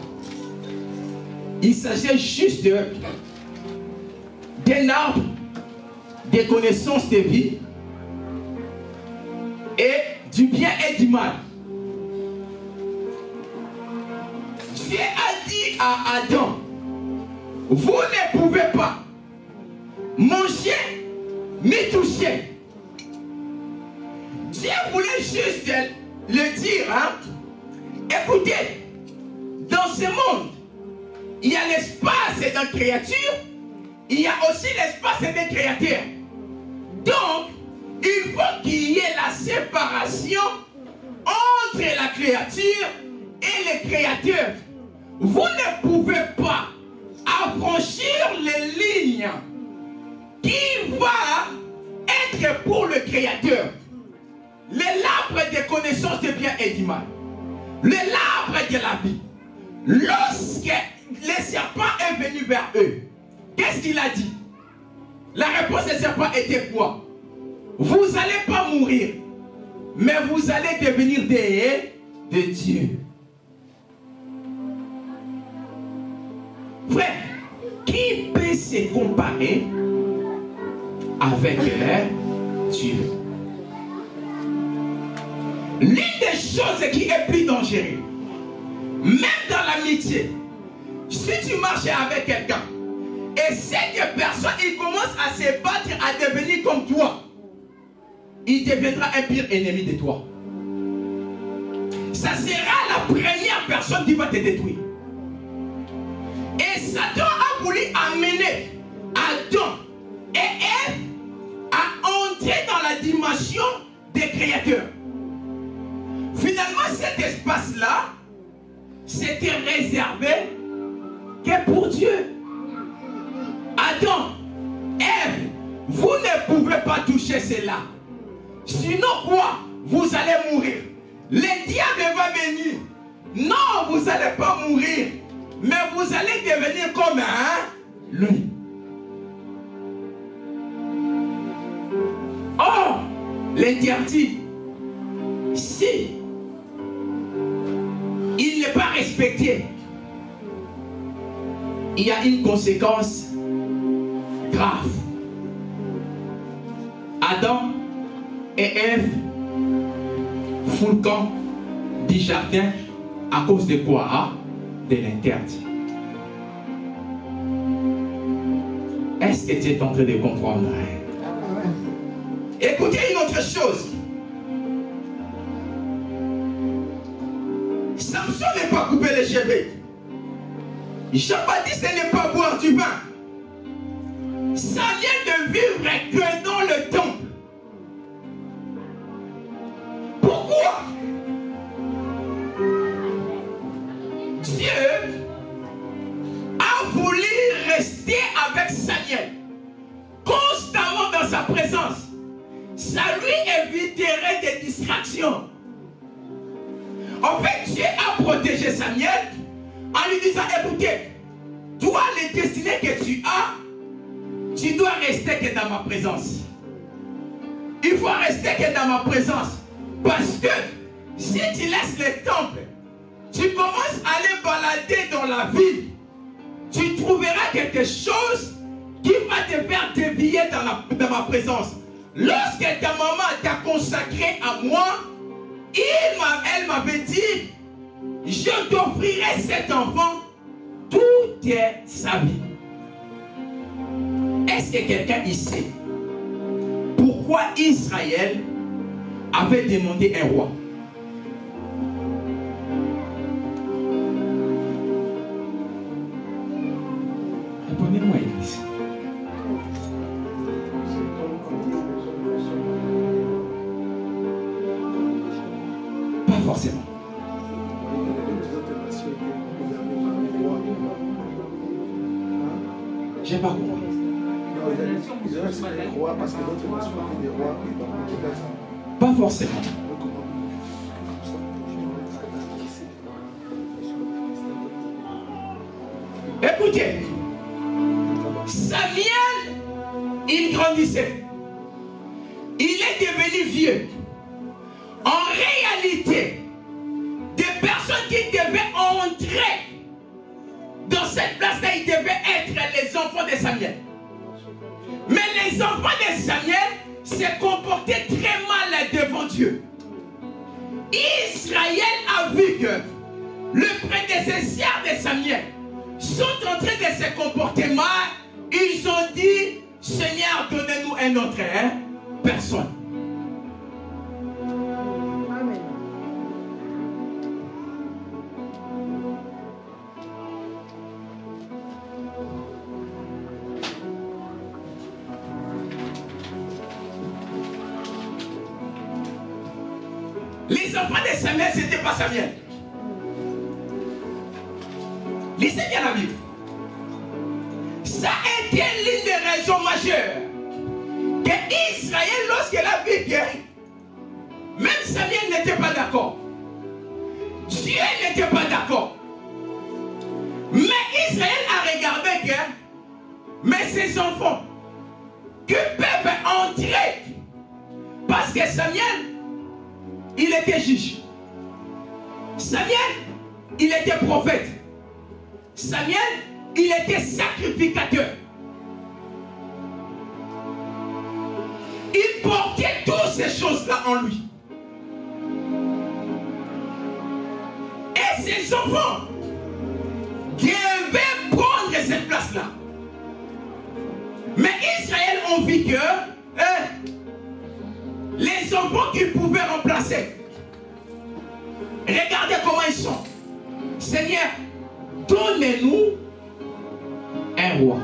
Il s'agissait juste d'un arbre de connaissance de vie et du bien et du mal. Dieu a dit à Adam, vous ne pouvez pas manger ni toucher. Dieu voulait juste le dire, hein? Écoutez, dans ce monde, il y a l'espace d'une créature, il y a aussi l'espace des créateurs. Donc, il faut qu'il y ait la séparation entre la créature et les créateurs. Vous ne pouvez pas affranchir les lignes qui vont être pour le créateur. L'arbre de connaissance de bien et du mal. L'arbre de la vie. Lorsque le serpent est venu vers eux, qu'est-ce qu'il a dit? La réponse du serpent était quoi? Vous n'allez pas mourir, mais vous allez devenir des de Dieu. Frère, qui peut se comparer avec Dieu? L'une des choses qui est plus dangereuse, même dans l'amitié, si tu marches avec quelqu'un et cette personne, il commence à se battre, à devenir comme toi, il deviendra un pire ennemi de toi. Ça sera la première personne qui va te détruire. Et Satan a voulu amener Adam et Ève à entrer dans la dimension des créateurs. c'était réservé que pour Dieu. Adam, Ève, vous ne pouvez pas toucher cela. Sinon quoi? Vous allez mourir. Le diable va venir. Non, vous n'allez pas mourir. Mais vous allez devenir comme lui. Or, l'interdit, si il n'est pas respecté, il y a une conséquence grave. Adam et Ève font le camp du jardin à cause de quoi? De l'interdit. Est-ce que tu es en train de comprendre? Écoutez une autre chose. Samson n'est pas coupé les cheveux. Jean-Baptiste n'est pas boire du vin. Ça vient de vivre que dans le temple. Pourquoi? Dieu a voulu rester avec Samuel constamment dans sa présence. Ça lui éviterait des distractions. En fait, Dieu a protégé Samuel en lui disant, écoutez, toi, les destinées que tu as, tu dois rester que dans ma présence. Il faut rester que dans ma présence. Parce que si tu laisses le temple, tu commences à aller balader dans la ville, tu trouveras quelque chose qui va te faire dévier dans ma présence. Lorsque ta maman t'a consacré à moi, elle m'avait dit, je t'offrirai cet enfant toute sa vie. Est-ce que quelqu'un ici, pourquoi Israël avait demandé un roi? Répondez-moi, Église. Pas forcément. J'ai pas compris. Pas forcément. Écoutez, Samuel, il grandissait. Il est devenu vieux. En réalité, des personnes qui devaient entrer dans cette place-là, ils devaient être les enfants de Samuel. Mais les enfants de Samuel se comportaient très mal devant Dieu. Israël a vu que le prédécesseur de Samuel sont en train de se comporter mal. Ils ont dit, Seigneur, donnez-nous un autre personne. Les enfants de Samuel, ce n'était pas Samuel. Lisez bien la Bible. Ça a été l'une des raisons majeures que Israël, lorsqu'il a vu que même Samuel n'était pas d'accord, Dieu n'était pas d'accord, mais Israël a regardé que mais ses enfants que peuvent entrer parce que Samuel, il était juge. Samuel, il était prophète. Samuel, il était sacrificateur. Il portait toutes ces choses-là en lui. Et ses enfants devaient prendre cette place-là. Mais Israël ont vu que les enfants qu'ils pouvaient remplacer, regardez comment ils sont. Seigneur, donnez-nous un roi.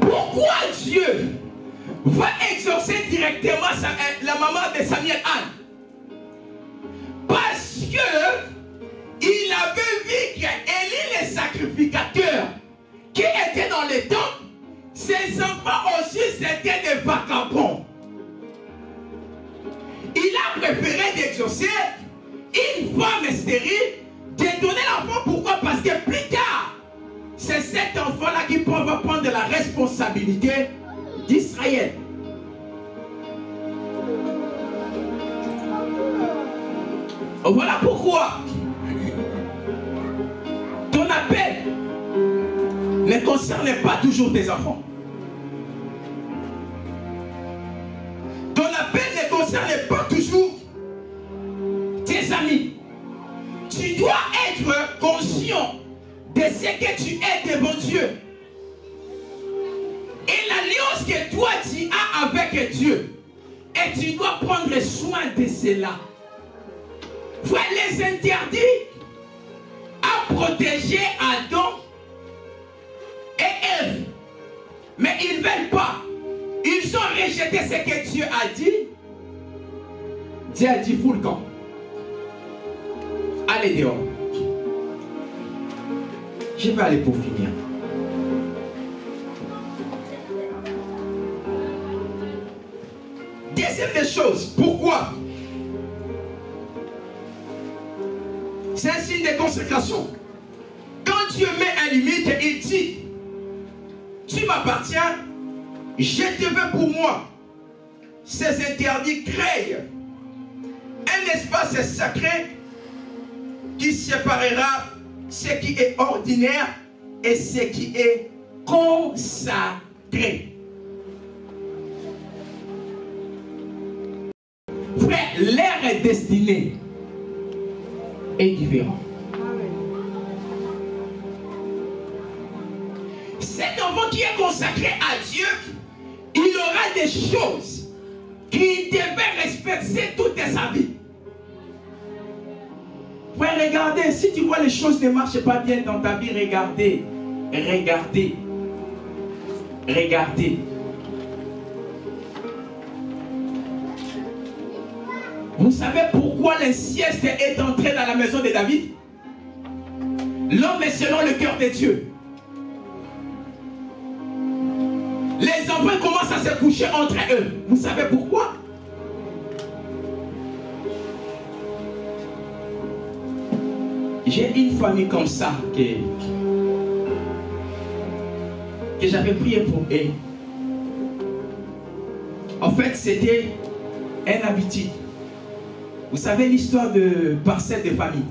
Pourquoi Dieu va exaucer directement la maman de Samuel, Anne? sacrificateurs qui étaient dans les temples, ses enfants aussi c'était des vagabonds. Il a préféré d'exaucer une femme stérile, de donner l'enfant. Pourquoi? Parce que plus tard, c'est cet enfant-là qui va prendre la responsabilité d'Israël. Voilà pourquoi ton appel ne concerne pas toujours tes enfants. Ton appel ne concerne pas toujours tes amis. Tu dois être conscient de ce que tu es devant Dieu. Et l'alliance que toi tu as avec Dieu. Et tu dois prendre soin de cela. Frère, les interdits à protéger Adam et Ève. Mais ils ne veulent pas. Ils ont rejeté ce que Dieu a dit. Dieu a dit, fous le camp. Allez dehors. Je vais aller pour finir. Deuxième des choses, pourquoi? C'est un signe de consécration. Quand Dieu met un limite, il dit, tu m'appartiens, je te veux pour moi. Ces interdits créent un espace sacré qui séparera ce qui est ordinaire et ce qui est consacré. Frère, l'air est destiné est différent. Cet enfant qui est consacré à Dieu, il aura des choses qu'il devait respecter toute sa vie. Frère, regardez, si tu vois les choses ne marchent pas bien dans ta vie, regardez, regardez, regardez. Vous savez pourquoi l'inceste est entré dans la maison de David? L'homme est selon le cœur de Dieu. Les enfants commencent à se coucher entre eux. Vous savez pourquoi? J'ai une famille comme ça que j'avais prié pour eux. En fait, c'était un habitude. Vous savez l'histoire de parcelle de famille.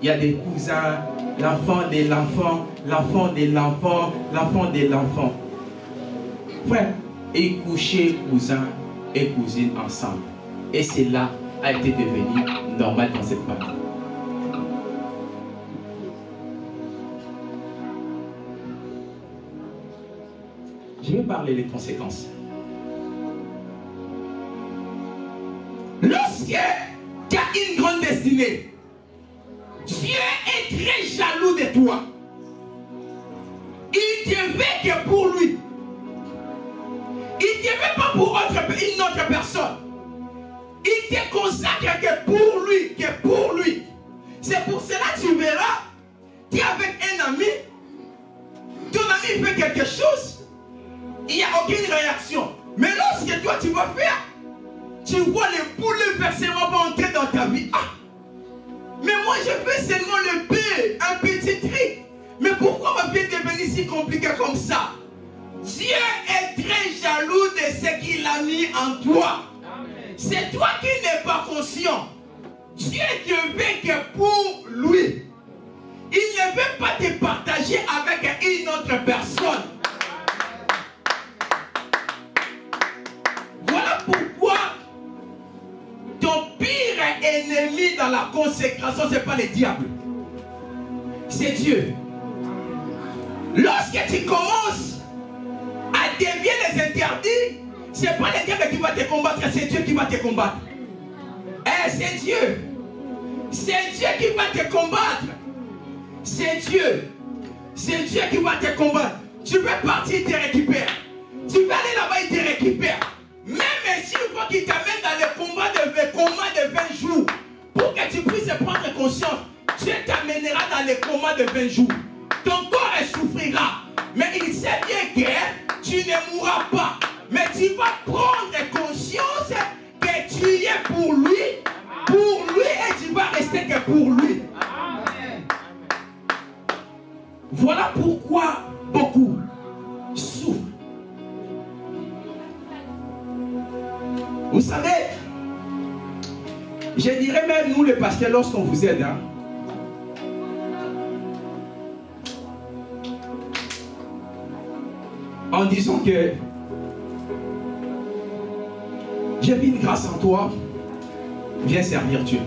Il y a des cousins, l'enfant de l'enfant, l'enfant de l'enfant, l'enfant de l'enfant. Frère, ils couchaient cousins et cousines ensemble. Et cela a été devenu normal dans cette famille. Je vais parler des conséquences. Lorsque tu as une grande destinée, Dieu est très jaloux de toi. Il te veut que pour lui. Il ne te veut pas pour une autre personne. Il te consacre que pour lui, que pour lui. C'est pour cela que tu verras, tu es avec un ami, ton ami fait quelque chose, il n'y a aucune réaction. Mais lorsque toi tu vas faire, tu vois les bouleversements vont entrer dans ta vie. Ah, mais moi je fais seulement le peu, un petit truc. Mais pourquoi ma vie est devenue si compliquée comme ça? Dieu est très jaloux de ce qu'il a mis en toi. C'est toi qui n'es pas conscient. Dieu te veut que pour lui. Il ne veut pas te partager avec une autre personne. Voilà pourquoi ton pire ennemi dans la consécration, ce n'est pas le diable. C'est Dieu. Lorsque tu commences à dévier les interdits, ce n'est pas le diable qui va te combattre, c'est Dieu qui va te combattre. Eh, c'est Dieu. C'est Dieu qui va te combattre. C'est Dieu. C'est Dieu qui va te combattre. Tu veux partir, il te récupère. Tu veux aller là-bas, il te récupère. Même s'il faut qu'il t'amène dans le combat de 20 jours, pour que tu puisses prendre conscience, Dieu t'amènera dans le combat de 20 jours. ton corps souffrira. Mais il sait bien que tu ne mourras pas. Mais tu vas prendre conscience que tu es pour lui et tu vas rester que pour lui. Voilà pourquoi beaucoup souffrent. Vous savez, je dirais même nous les pasteurs, lorsqu'on vous aide, hein, en disant que j'ai vu une grâce en toi, viens servir Dieu.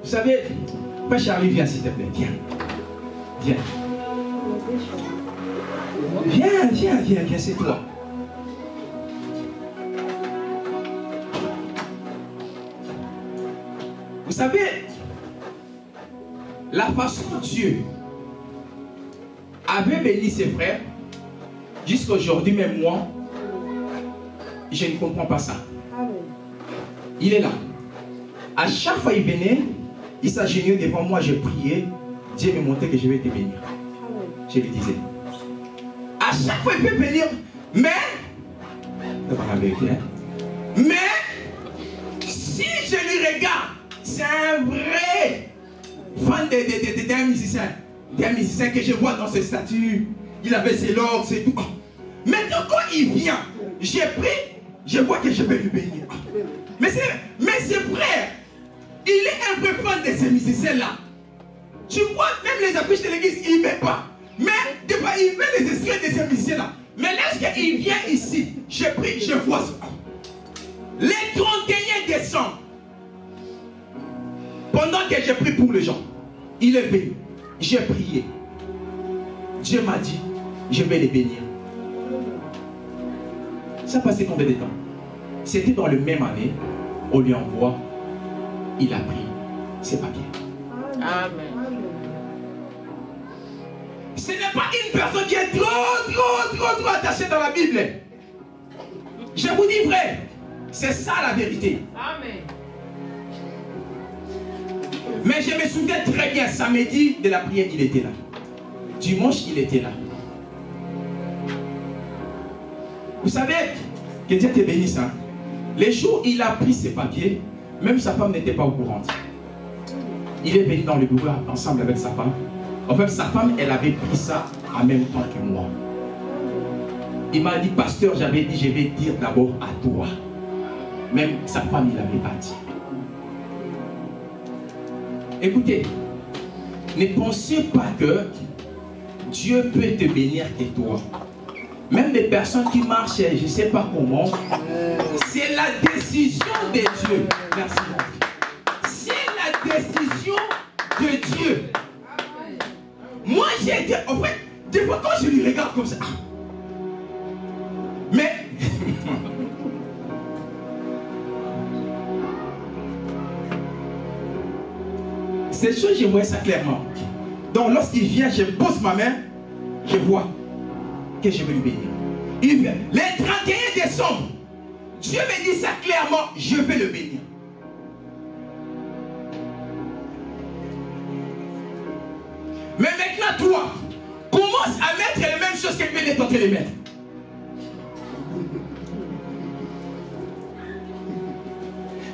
Vous savez, Père Charlie, viens s'il te plaît, viens. Viens. Viens, c'est toi. Vous savez, la façon dont Dieu avait béni ses frères, jusqu'à aujourd'hui, même moi, je ne comprends pas ça. Il est là. À chaque fois qu'il venait, il s'agenouillait devant moi, je priais. Dieu me montrait que je vais te bénir. Je lui disais. À chaque fois, il peut venir, mais, si je lui regarde, c'est un vrai fan d'un musicien que je vois dans ses statuts. Il avait ses lords, c'est tout. Maintenant, quand il vient, j'ai pris, je vois que je vais lui bénir. Mais c'est vrai, il est un vrai fan de ces musiciens-là. Tu vois, même les affiches de l'église, il ne met pas. Mais il met les extraits de ces musiciens-là. Mais lorsqu'il vient ici, je prie, je vois ça. Le 31 décembre, pendant que j'ai prié pour les gens, il est venu. J'ai prié. Dieu m'a dit, je vais les bénir. Ça passait combien de temps? C'était dans le même année, on lui envoie, il a pris ses papiers. Amen. Ce n'est pas une personne qui est trop attachée dans la Bible. Je vous dis vrai, c'est ça la vérité. Amen. Mais je me souviens très bien, samedi de la prière, il était là. Dimanche, il était là. Vous savez, que Dieu te bénisse. Hein? Les jours où il a pris ses papiers, même sa femme n'était pas au courant. Il est venu dans le bureau ensemble avec sa femme. En fait, sa femme, elle avait pris ça en même temps que moi. Il m'a dit, pasteur, j'avais dit, je vais dire d'abord à toi. Même sa femme, il n'avait pas dit. Écoutez, ne pensez pas que Dieu peut te bénir et toi. Même les personnes qui marchent, je ne sais pas comment, c'est la décision de Dieu. Merci. C'est la décision de Dieu. Moi, j'ai été, en fait, des fois quand je lui regarde comme ça, mais ces choses, je vois ça clairement. Donc, lorsqu'il vient, je pose ma main, je vois que je vais lui bénir. Il vient. Le 31 décembre, Dieu me dit ça clairement, je vais le bénir. Mais maintenant, toi, commence à mettre les mêmes choses que lui est en train de mettre.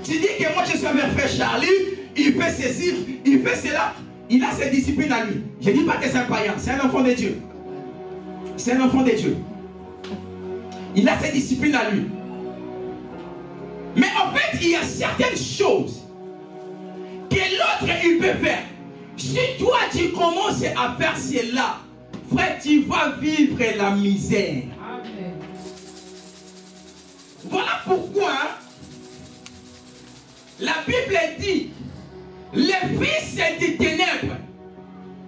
Tu dis que moi je suis avec frère Charlie, il fait ceci, il fait cela, il a ses disciplines à lui. Je ne dis pas que c'est un païen, c'est un enfant de Dieu. C'est un enfant de Dieu. Il a ses disciplines à lui. Mais en fait, il y a certaines choses que l'autre il peut faire. Si toi tu commences à faire cela, frère, tu vas vivre la misère. Amen. Voilà pourquoi la Bible dit, les fils des ténèbres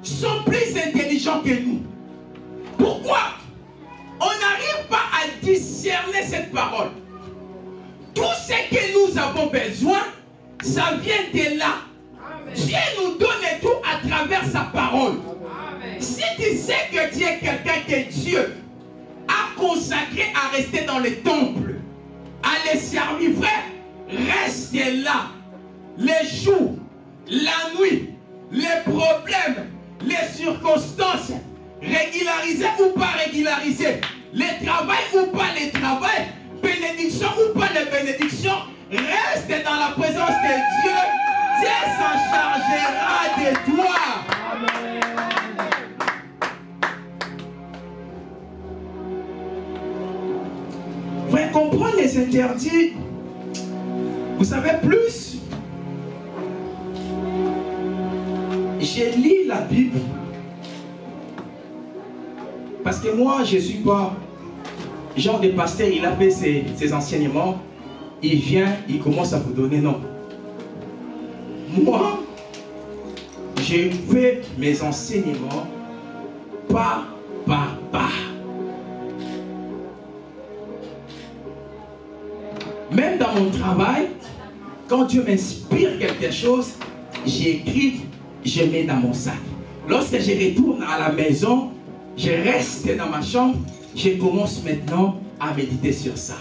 sont plus intelligents que nous. Pourquoi? On n'arrive pas à discerner cette parole. Tout ce que nous avons besoin, ça vient de là. Amen. Dieu nous donne tout à travers sa parole. Amen. Si tu sais que tu es quelqu'un que Dieu a consacré à rester dans le temple, à les servir, frère, reste là. Les jours la nuit, les problèmes, les circonstances, régularisées ou pas régularisées, les travails ou pas les travails, bénédiction ou pas les bénédictions, reste dans la présence de Dieu. Dieu s'en chargera de toi. Vous comprendre les interdits. Vous savez plus. J'ai lu la Bible. Parce que moi, je ne suis pas genre de pasteur, il a fait ses enseignements. Il vient, il commence à vous donner non. Moi, j'ai fait mes enseignements pas par pas. Même dans mon travail, quand Dieu m'inspire quelque chose, j'écris, je mets dans mon sac. Lorsque je retourne à la maison, je reste dans ma chambre, je commence maintenant à méditer sur ça.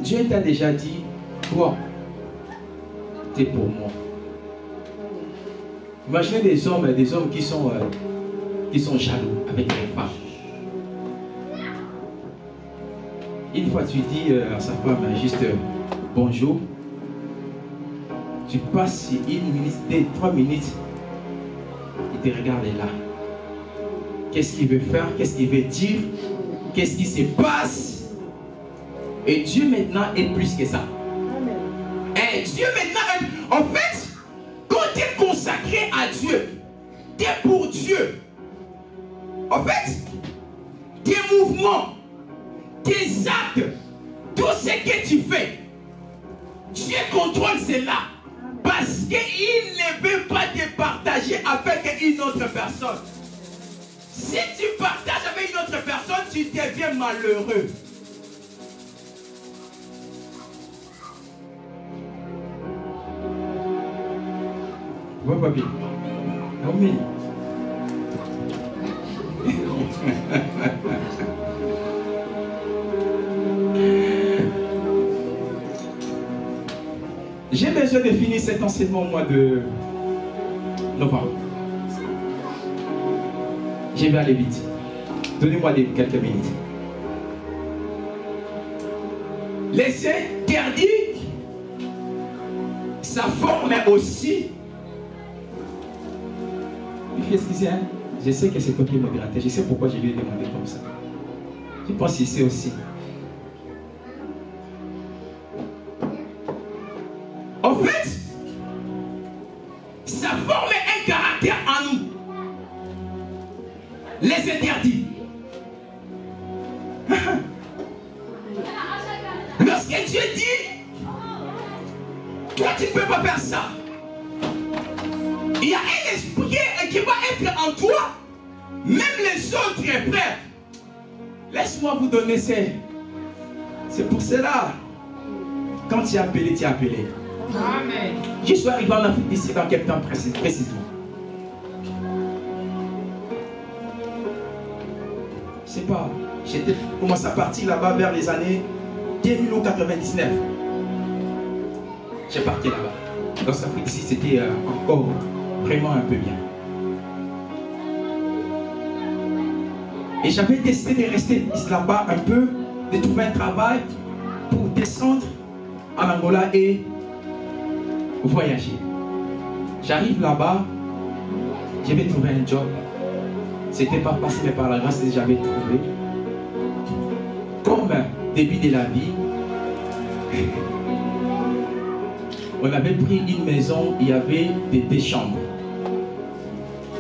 Dieu t'a déjà dit, toi, t'es pour moi. Imaginez des hommes qui sont jaloux avec les femmes. Une fois tu dis à sa femme juste bonjour, tu passes 1 minute, 3 minutes, il te regarde là. Qu'est-ce qu'il veut faire? Qu'est-ce qu'il veut dire? Qu'est-ce qui se passe? Et Dieu maintenant est plus que ça. Et Dieu maintenant, en fait, quand tu es consacré à Dieu, tu es pour Dieu. En fait, tes mouvements, tes actes, tout ce que tu fais, Dieu contrôle cela. Parce qu'il ne veut pas te partager avec une autre personne. Si tu partages avec une autre personne, tu deviens malheureux. Ouais, papi. Amen. J'ai besoin de finir cet enseignement au mois de novembre. Je vais aller vite. Donnez-moi quelques minutes. Les interdits, ça forme aussi. Excusez, hein? Je sais que c'est toi qui me grattais. Je sais pourquoi je lui ai demandé comme ça. Je pense qu'il sait aussi. En fait, ça forme un caractère en nous. Les interdits. Lorsque Dieu dit, toi tu ne peux pas faire ça. Il y a un esprit qui va être en toi, même les autres frères. Laisse-moi vous donner c'est pour cela. Quand tu es appelé, tu es appelé. Amen. Je suis arrivé en Afrique d'ici dans quelques temps précisément. Je sais pas, j'étais commencé à partir là-bas vers les années 2099. J'ai parti là-bas. Dans cette Afrique d'ici, c'était encore vraiment un peu bien. Et j'avais décidé de rester là-bas un peu, de trouver un travail pour descendre en Angola et voyager. J'arrive là-bas, je vais trouver un job. C'était pas passé, mais par la grâce que j'avais trouvé. Comme début de la vie, on avait pris une maison, il y avait des chambres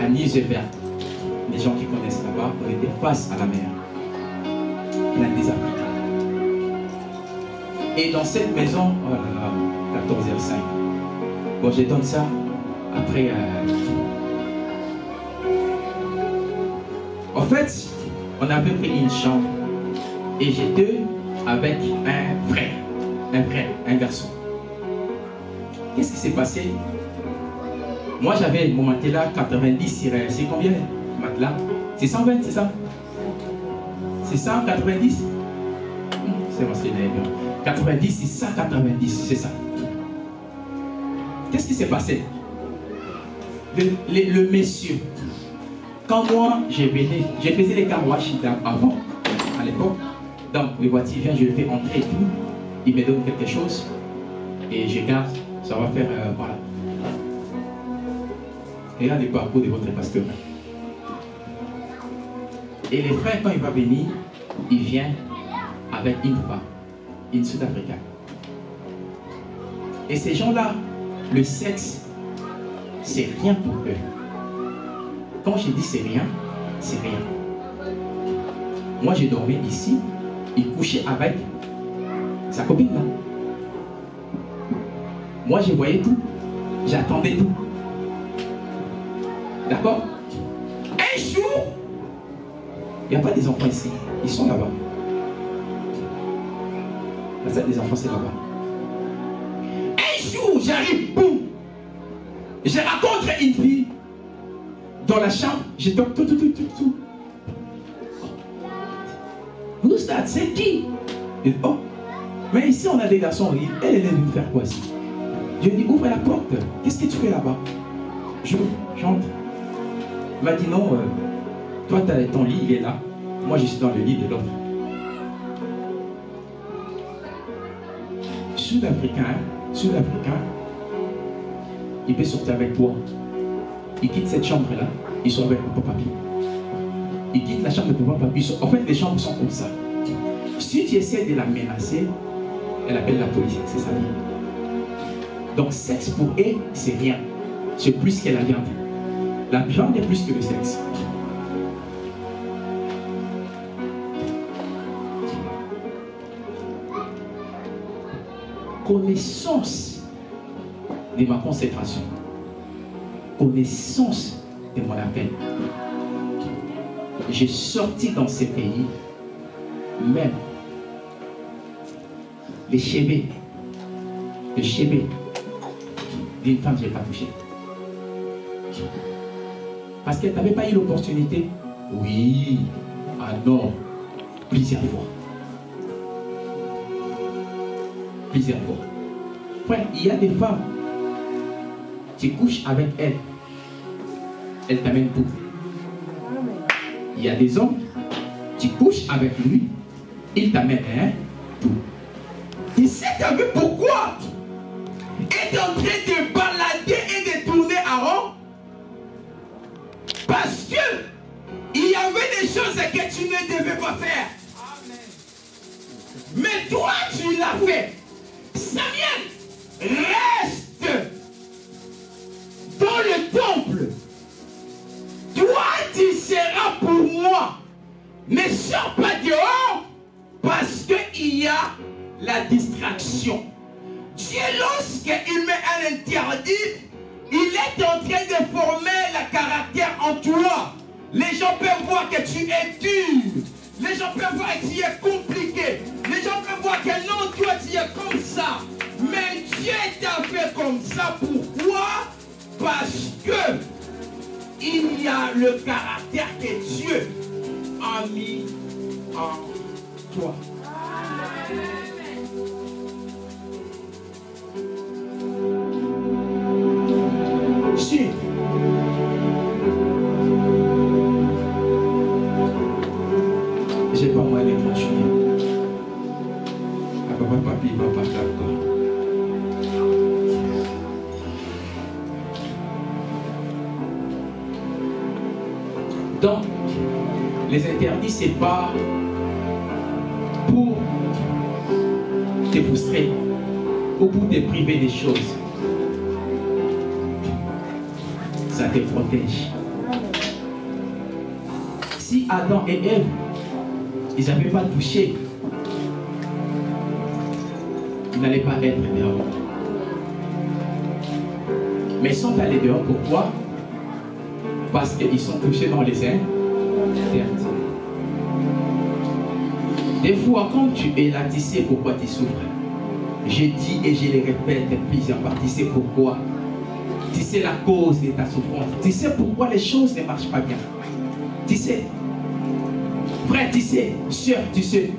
à Niger. Les gens qui connaissent là-bas, on était face à la mer, plein des Africains. Et dans cette maison, oh là là, 14h05. Bon, je donne ça après. En fait, on avait pris une chambre et j'étais avec un garçon. Qu'est-ce qui s'est passé? Moi, j'avais mon matelas 90, c'est combien matelas? C'est 120, c'est ça? C'est 190? C'est bon, c'est bien. 90, c'est 190, c'est ça. Qu'est-ce qui s'est passé? Le monsieur, quand moi, je faisais les carwash avant, à l'époque, donc les voitures viennent, je le fais entrer et tout, il me donne quelque chose, et je garde, ça va faire, voilà. Regardez le parcours de votre pasteur. Et les frères, quand il va venir, il vient avec une femme, une Sud-Africaine. Et ces gens-là, le sexe, c'est rien pour eux. Quand je dis c'est rien, c'est rien. Moi, je dormais ici, il couchait avec sa copine là. Moi, je voyais tout, j'attendais tout. D'accord? Un jour, il n'y a pas des enfants ici, ils sont là-bas. La salle des enfants, c'est là-bas. Un jour, j'arrive, boum! Je rencontre une fille dans la chambre, je toque tout. Who's that? C'est qui? Et, oh, mais ici on a des garçons, elle est venue faire quoi ici? Je lui dis, ouvre la porte, qu'est-ce que tu fais là-bas? J'entre. Il m'a dit non, toi ton lit il est là, moi je suis dans le lit de l'autre. Sud-Africain, il peut sortir avec toi. Il quitte cette chambre-là, il sort avec papa papi. Il quitte la chambre de papa papi. En fait, les chambres sont comme ça. Si tu essaies de la menacer, elle appelle la police, c'est sa vie. Donc, sexe pour elle, c'est rien. C'est plus que la viande. La viande est plus que le sexe. Connaissance de ma consécration, connaissance de mon appel. J'ai sorti dans ces pays, même le chébé d'une femme, je n'ai pas touché. Parce qu'elle n'avait pas eu l'opportunité. Oui, alors, plusieurs fois. Plusieurs fois. Frère, il y a des femmes, tu couches avec elle, elle t'amène tout. Il y a des hommes, tu couches avec lui, il t'amène tout. Tu sais, t'as vu pourquoi? Il est en train de balader et de tourner à rond. Parce que il y avait des choses que tu ne devais pas faire. Mais toi, tu l'as fait. Samuel, reste dans le temple. Toi, tu seras pour moi. Ne sors pas dehors parce qu'il y a la distraction. Dieu, lorsqu'il met un interdit, il est en train de former le caractère en toi. Les gens peuvent voir que tu es dur. Les gens peuvent voir que tu es compliqué. Les gens peuvent voir que non, toi tu es comme ça. Mais Dieu t'a fait comme ça. Pourquoi? Parce que il y a le caractère que Dieu a mis en toi. Si. J'ai pas moyen de continuer. Papa, papi, papa, papa. Donc, les interdits, c'est pas pour te frustrer ou pour te priver des choses. Ça te protège. Si Adam et Ève, ils n'avaient pas touché, ils n'allaient pas être dehors. Mais ils sont allés dehors, pourquoi? Parce qu'ils sont touchés dans les interdits. Des fois, quand tu es là, tu sais pourquoi tu souffres. Je dis et je le répète plusieurs fois, tu sais pourquoi Tu sais la cause de ta souffrance. Tu sais pourquoi les choses ne marchent pas bien. Tu sais. Frère, tu sais. Sœur, tu sais.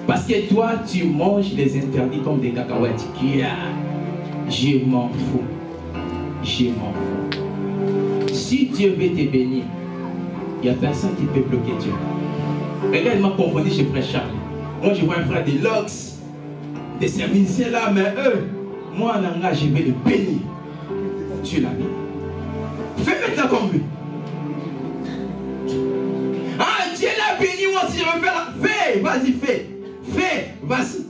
Parce que toi, tu manges les interdits comme des cacahuètes. Je m'en fous. Je m'en fous. Si Dieu veut te bénir, il n'y a personne qui peut bloquer Dieu. Regarde, il m'a confondu chez frère Charles. Moi, je vois un frère de Lox, de ces ministères-là, mais eux, moi, en Anga, je vais le bénir. Dieu l'a béni. Fais maintenant comme lui. Ah, Dieu l'a béni, moi aussi, je vais faire. Fais, vas-y, fais. Fais, vas-y.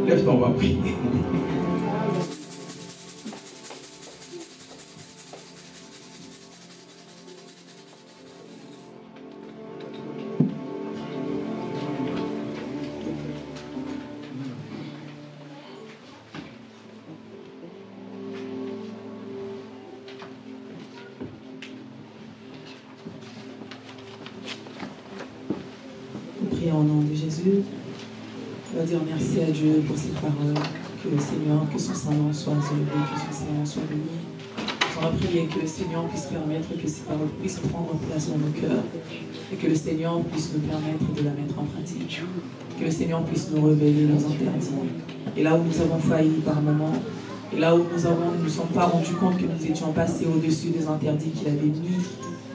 Lève-toi, on va prier. Au nom de Jésus, on va dire merci à Dieu pour ces paroles, que le Seigneur, que son Saint-Nom soit élevé, que son Saint-Nom soit béni. On va prier que le Seigneur puisse permettre que ces paroles puissent prendre place dans nos cœurs et que le Seigneur puisse nous permettre de la mettre en pratique. Que le Seigneur puisse nous révéler nos interdits. Et là où nous avons failli par moments, et là où nous ne nous sommes pas rendus compte que nous étions passés au-dessus des interdits qu'il avait mis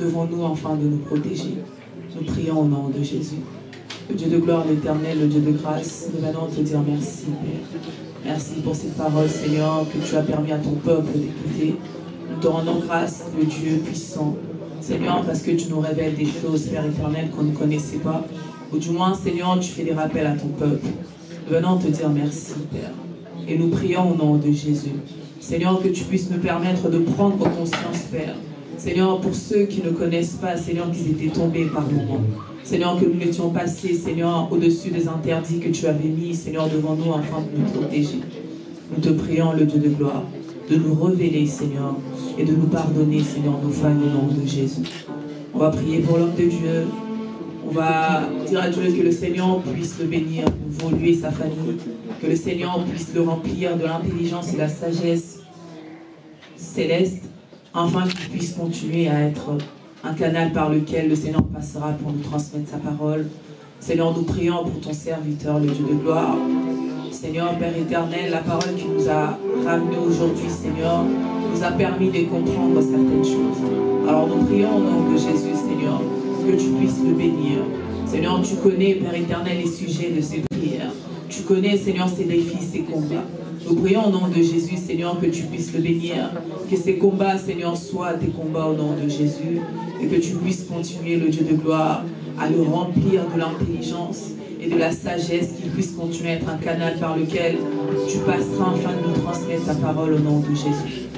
devant nous afin de nous protéger. Nous prions au nom de Jésus. Le Dieu de gloire, l'Éternel, le Dieu de grâce, nous allons te dire merci, Père. Merci pour cette parole, Seigneur, que tu as permis à ton peuple d'écouter. Nous te rendons grâce, le Dieu puissant. Seigneur, parce que tu nous révèles des choses, Père éternel, qu'on ne connaissait pas. Ou du moins, Seigneur, tu fais des rappels à ton peuple. Nous venons te dire merci, Père. Et nous prions au nom de Jésus. Seigneur, que tu puisses nous permettre de prendre conscience, Père. Seigneur, pour ceux qui ne connaissent pas, Seigneur, qu'ils étaient tombés par moments. Seigneur, que nous étions passés, Seigneur, au-dessus des interdits que tu avais mis, Seigneur, devant nous, afin de nous protéger. Nous te prions, le Dieu de gloire, de nous révéler, Seigneur, et de nous pardonner, Seigneur, nos failles au nom de Jésus. On va prier pour l'homme de Dieu. On va dire à Dieu que le Seigneur puisse le bénir, nouveau, lui et sa famille. Que le Seigneur puisse le remplir de l'intelligence et de la sagesse céleste, afin qu'il puisse continuer à être un canal par lequel le Seigneur passera pour nous transmettre sa parole. Seigneur, nous prions pour ton serviteur, le Dieu de gloire. Seigneur, Père éternel, la parole qui nous a ramenés aujourd'hui, Seigneur, nous a permis de comprendre certaines choses. Alors nous prions au nom de Jésus, Seigneur, que tu puisses le bénir. Seigneur, tu connais, Père éternel, les sujets de ces prières. Tu connais, Seigneur, ses défis, ses combats. Nous prions au nom de Jésus, Seigneur, que tu puisses le bénir. Que ces combats, Seigneur, soient tes combats au nom de Jésus. Et que tu puisses continuer, le Dieu de gloire, à le remplir de l'intelligence et de la sagesse, qu'il puisse continuer à être un canal par lequel tu passeras afin de nous transmettre ta parole au nom de Jésus.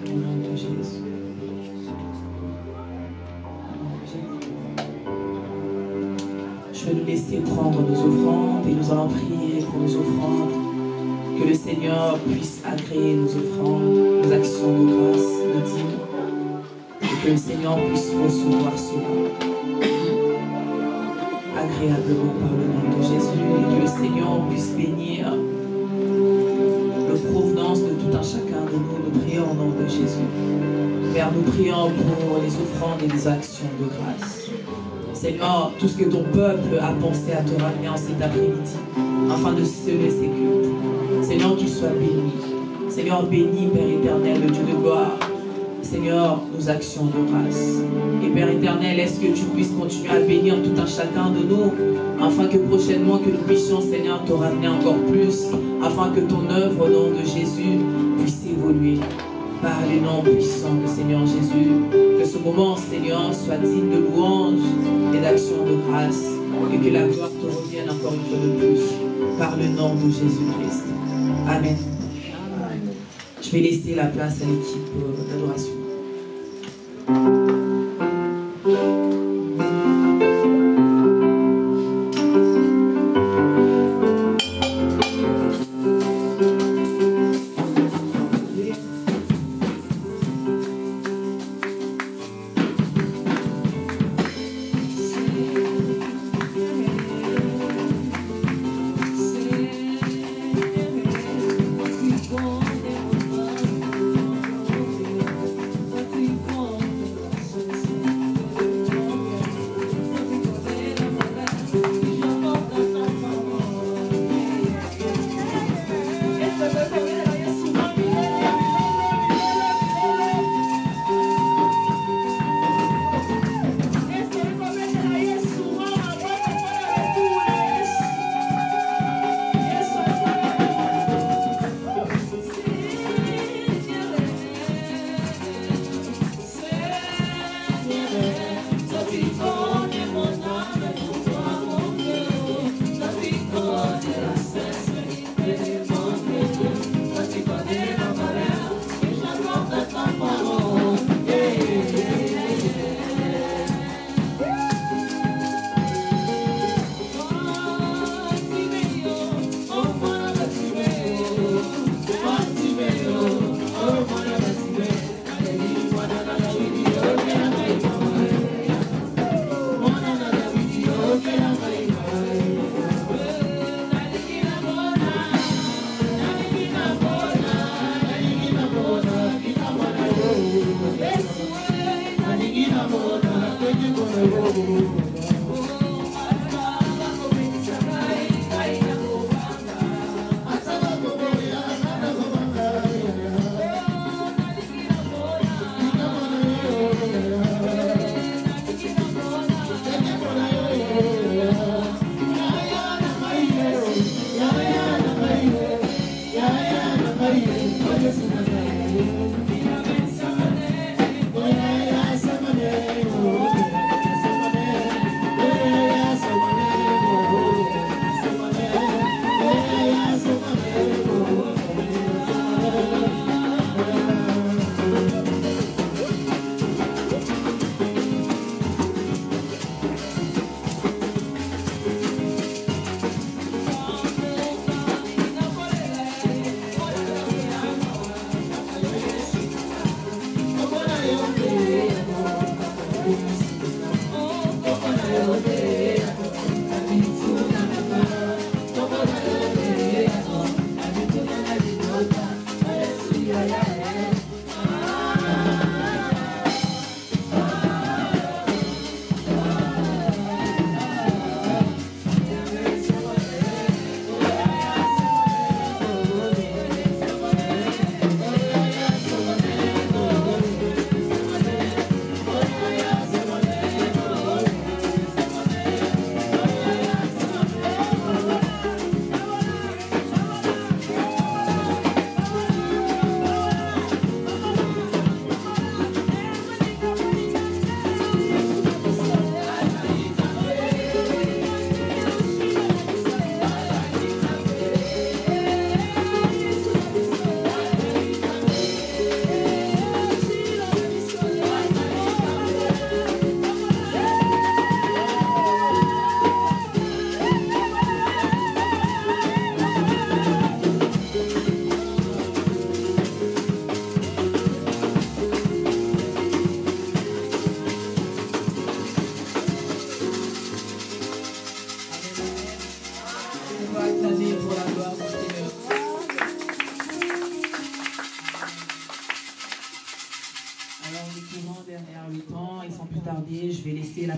Au nom de Jésus. Je vais nous laisser prendre nos offrandes et nous allons prier pour nos offrandes. Que le Seigneur puisse agréer nos offrandes, nos actions de grâce, nos dîmes. Et que le Seigneur puisse recevoir cela agréablement par le nom de Jésus. Et que le Seigneur puisse bénir la provenance de tout un chacun de nous. Nous prions au nom de Jésus. Père, nous prions pour les offrandes et les actions de grâce. Seigneur, tout ce que ton peuple a pensé à te ramener en cet après-midi, afin de semer ses cultes. Seigneur, qu'il soit béni. Seigneur, bénis, Père éternel, le Dieu de gloire. Seigneur, nos actions de grâce. Et Père éternel, est-ce que tu puisses continuer à bénir tout un chacun de nous, afin que prochainement que nous puissions, Seigneur, te ramener encore plus, afin que ton œuvre au nom de Jésus puisse évoluer. Par les noms puissants du Seigneur Jésus, que ce moment, Seigneur, soit digne de louange et d'action de grâce, et que la gloire te revienne encore une fois de plus, par le nom de Jésus-Christ. Amen. Je vais laisser la place à l'équipe d'adoration.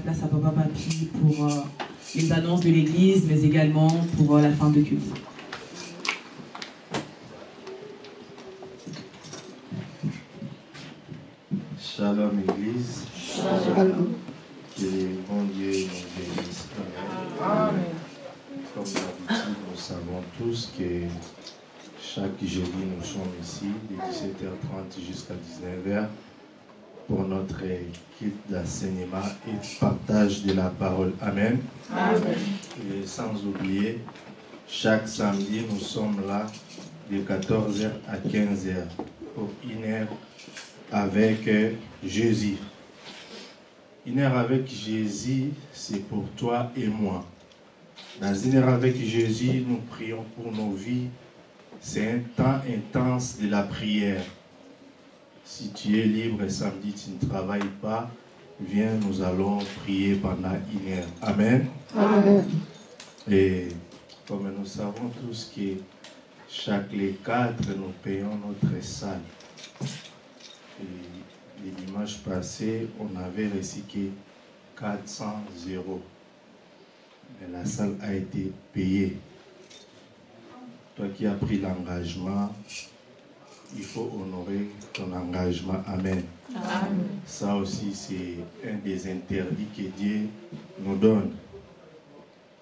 place à Papa Papi pour les annonces de l'église, mais également pour la fin de culte. Shalom Église. Shalom. Que le bon Dieu nous bénisse. Amen. Comme d'habitude, nous savons tous que chaque jeudi, nous sommes ici de 17h30 jusqu'à 19h pour notre culte d'enseignement et partage de la parole. Amen. Amen. Et sans oublier, chaque samedi, nous sommes là de 14h à 15h pour une heure avec Jésus. Une heure avec Jésus, c'est pour toi et moi. Dans une heure avec Jésus, nous prions pour nos vies. C'est un temps intense de la prière. Si tu es libre samedi, tu ne travailles pas, viens, nous allons prier pendant une heure. Amen. Amen. Et comme nous savons tous que chaque les 4, nous payons notre salle. Et le dimanche passé, on avait recyclé 400 €. Mais la salle a été payée. Toi qui as pris l'engagement, il faut honorer ton engagement. Amen. Amen. Ça aussi, c'est un des interdits que Dieu nous donne.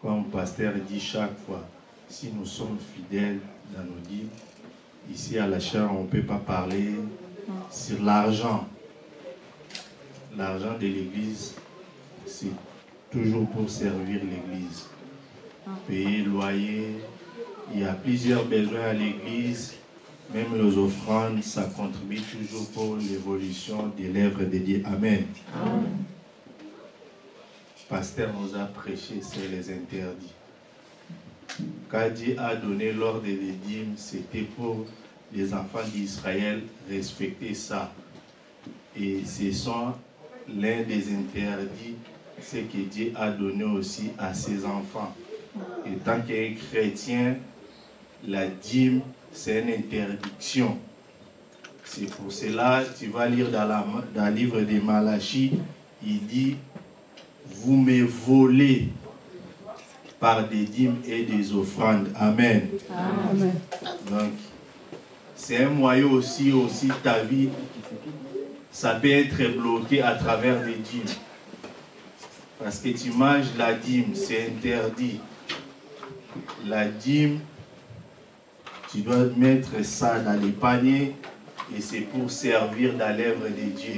Comme le pasteur dit chaque fois, si nous sommes fidèles dans nos dîmes, ici à la chaire, on ne peut pas parler sur l'argent. L'argent de l'église, c'est toujours pour servir l'église. Payer le loyer, il y a plusieurs besoins à l'église. Même les offrandes, ça contribue toujours pour l'évolution des lèvres de Dieu. Amen. Amen. Le pasteur nous a prêché sur les interdits. Quand Dieu a donné l'ordre des dîmes, c'était pour les enfants d'Israël respecter ça. Et ce sont l'un des interdits, c'est que Dieu a donné aussi à ses enfants. Et tant qu'un chrétien, la dîme, c'est une interdiction. C'est pour cela, tu vas lire dans le livre de Malachie, il dit, vous me volez par des dîmes et des offrandes. Amen. Amen. Donc, c'est un moyen aussi ta vie, ça peut être bloqué à travers des dîmes. Parce que tu manges la dîme, c'est interdit. La dîme, tu dois mettre ça dans les paniers et c'est pour servir dans l'œuvre de Dieu.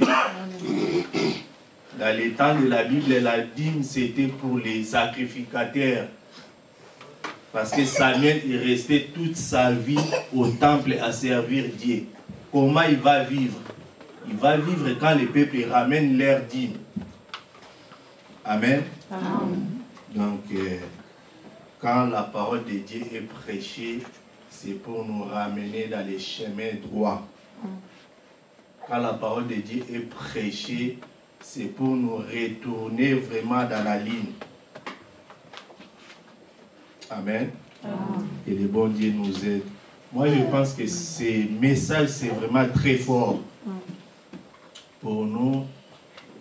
Dans les temps de la Bible, la dîme, c'était pour les sacrificateurs. Parce que Samuel est resté toute sa vie au temple à servir Dieu. Comment il va vivre? Il va vivre quand le peuple ramène leur dîme. Amen. Amen. Donc, quand la parole de Dieu est prêchée, c'est pour nous ramener dans les chemins droits. Quand la parole de Dieu est prêchée, c'est pour nous retourner vraiment dans la ligne. Amen. Et le bon Dieu nous aide. Moi, je pense que ce message, c'est vraiment très fort pour nous,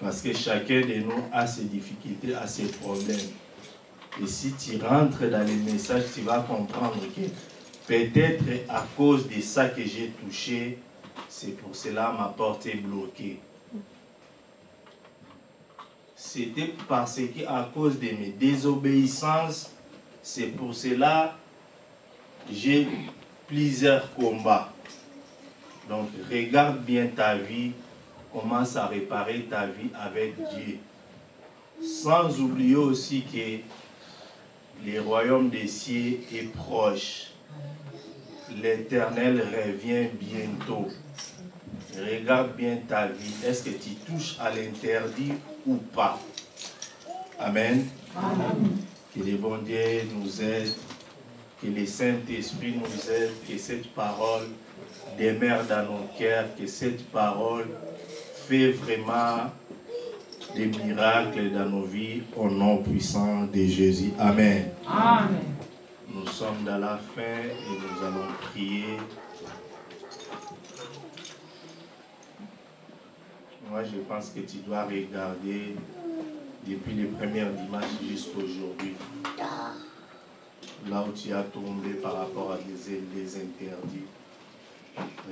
parce que chacun de nous a ses difficultés, a ses problèmes. Et si tu rentres dans les messages, tu vas comprendre que peut-être à cause de ça que j'ai touché, c'est pour cela que ma porte est bloquée. C'était parce qu'à cause de mes désobéissances, c'est pour cela que j'ai plusieurs combats. Donc regarde bien ta vie, commence à réparer ta vie avec Dieu. Sans oublier aussi que le royaume des cieux est proche. L'Éternel revient bientôt. Regarde bien ta vie. Est-ce que tu touches à l'interdit ou pas? Amen. Amen. Que le bon Dieu nous aide, que le Saint-Esprit nous aide, que cette parole demeure dans nos cœurs, que cette parole fait vraiment des miracles dans nos vies au nom puissant de Jésus. Amen. Amen. Nous sommes dans la fin et nous allons prier. Moi, je pense que tu dois regarder depuis les premières dimanches jusqu'à aujourd'hui, là où tu as tombé par rapport à des interdits,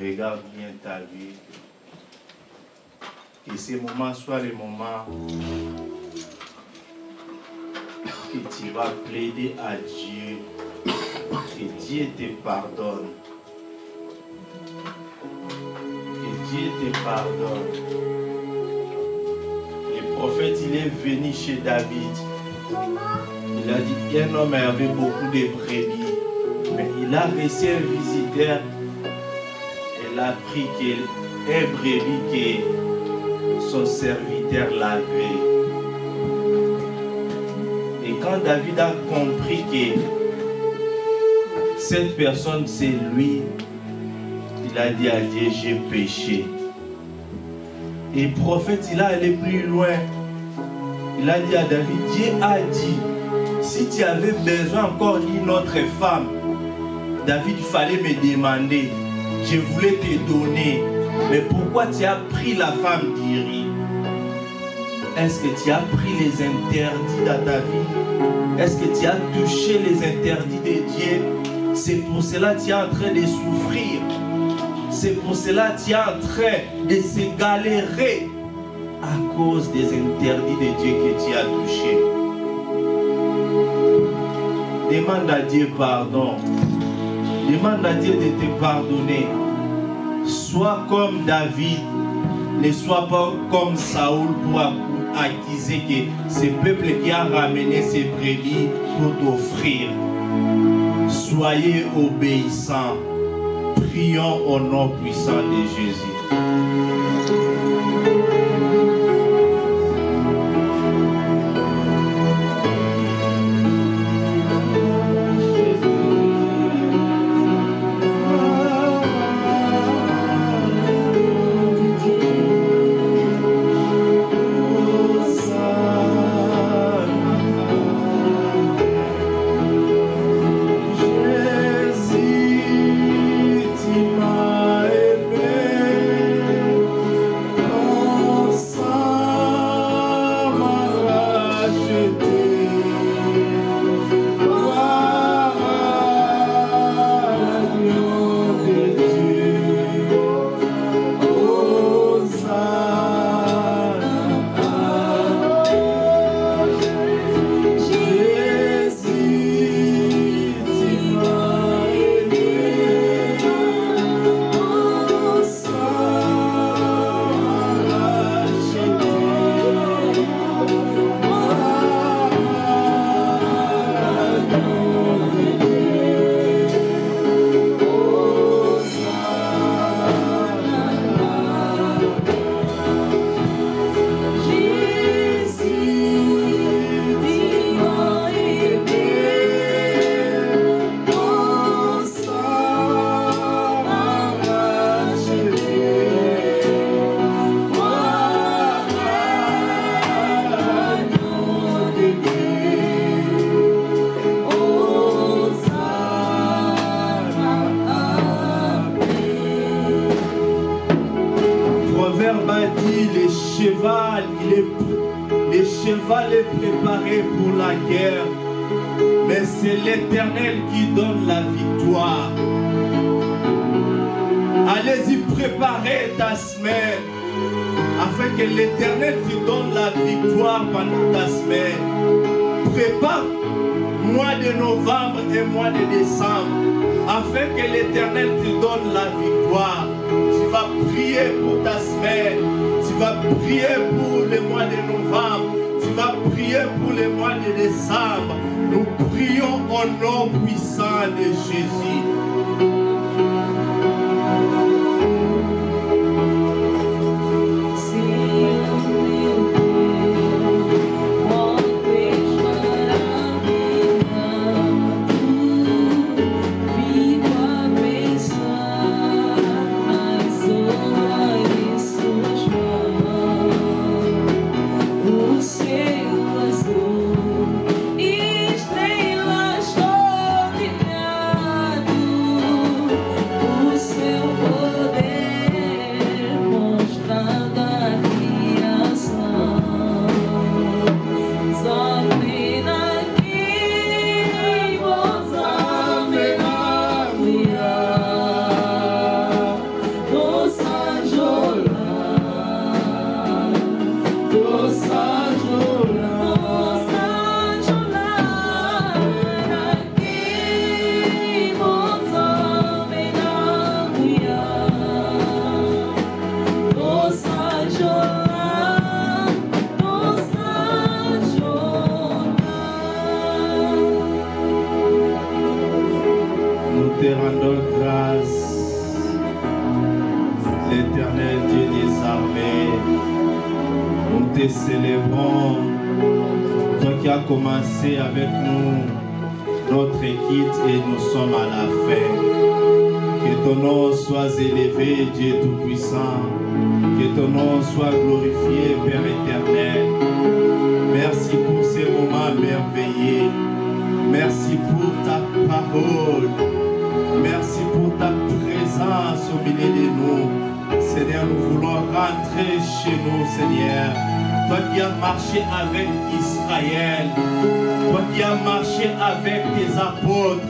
regarde bien ta vie. Que ces moments soient les moments que tu vas plaider à Dieu, que Dieu te pardonne. Que Dieu te pardonne. Le prophète, il est venu chez David. Il a dit qu'un homme avait beaucoup de brebis, mais il a reçu un visiteur. Il a appris qu'un brebis que son serviteur l'avait. Et quand David a compris que cette personne c'est lui, il a dit à Dieu, j'ai péché. Et le prophète, il a allé plus loin. Il a dit à David, Dieu a dit, si tu avais besoin encore d'une autre femme, David, il fallait me demander. Je voulais te donner. Mais pourquoi tu as pris la femme d'Uri? Est-ce que tu as pris les interdits dans ta vie? Est-ce que tu as touché les interdits de Dieu? C'est pour cela que tu es en train de souffrir. C'est pour cela que tu es en train de se galérer à cause des interdits de Dieu que tu as touchés. Demande à Dieu pardon. Demande à Dieu de te pardonner. Sois comme David. Ne sois pas comme Saoul pour accuser que c'est le peuple qui a ramené ses brebis pour t'offrir. Soyez obéissants. Prions au nom puissant de Jésus. Le cheval est préparé pour la guerre, mais c'est l'Éternel qui donne la victoire. Allez-y, préparez ta semaine, afin que l'Éternel te donne la victoire pendant ta semaine. Prépare mois de novembre et mois de décembre, afin que l'Éternel te donne la victoire. Tu vas prier pour ta semaine. Tu vas prier pour le mois de novembre. Tu vas prier pour le mois de décembre. Nous prions au nom puissant de Jésus. Estrelas do te célébrons. Toi qui as commencé avec nous notre équipe et nous sommes à la fin. Que ton nom soit élevé, Dieu Tout-Puissant. Que ton nom soit glorifié, Père éternel. Merci pour ces moments merveilleux. Merci pour ta parole. Merci pour ta présence au milieu de nous. Seigneur, nous voulons rentrer chez nous, Seigneur. Toi qui as marché avec Israël, toi qui as marché avec tes apôtres,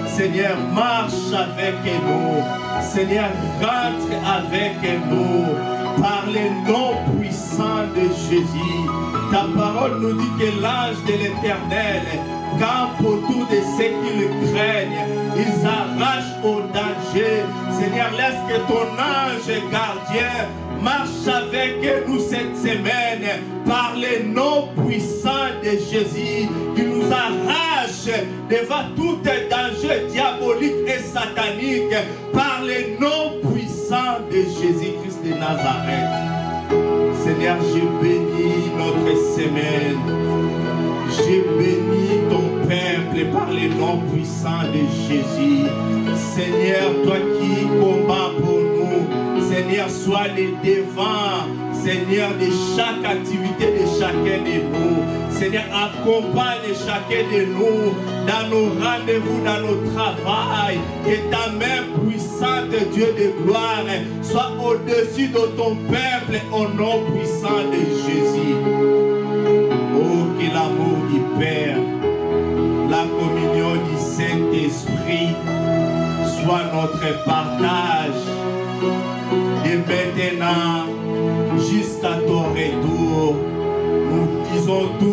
Seigneur, marche avec nous. Seigneur, rentre avec nous par les noms puissants de Jésus. Ta parole nous dit que l'ange de l'Éternel campe autour de ceux qui le craignent. Ils arrachent au danger. Seigneur, laisse que ton ange gardien marche avec nous cette semaine par les noms puissants de Jésus qui nous arrache devant tout danger diabolique et satanique par les noms puissants de Jésus-Christ de Nazareth. Seigneur, je bénis notre semaine. Je bénis ton peuple par les noms puissants de Jésus. Seigneur, toi qui combats pour nous, Seigneur, sois le devant, Seigneur, de chaque activité de chacun de nous. Seigneur, accompagne chacun de nous dans nos rendez-vous, dans nos travail. Que ta main puissante, Dieu de gloire, soit au-dessus de ton peuple au nom puissant de Jésus. Oh, que l'amour du Père, la communion du Saint-Esprit soit notre partage de maintenant jusqu'à ton retour. Nous disons tout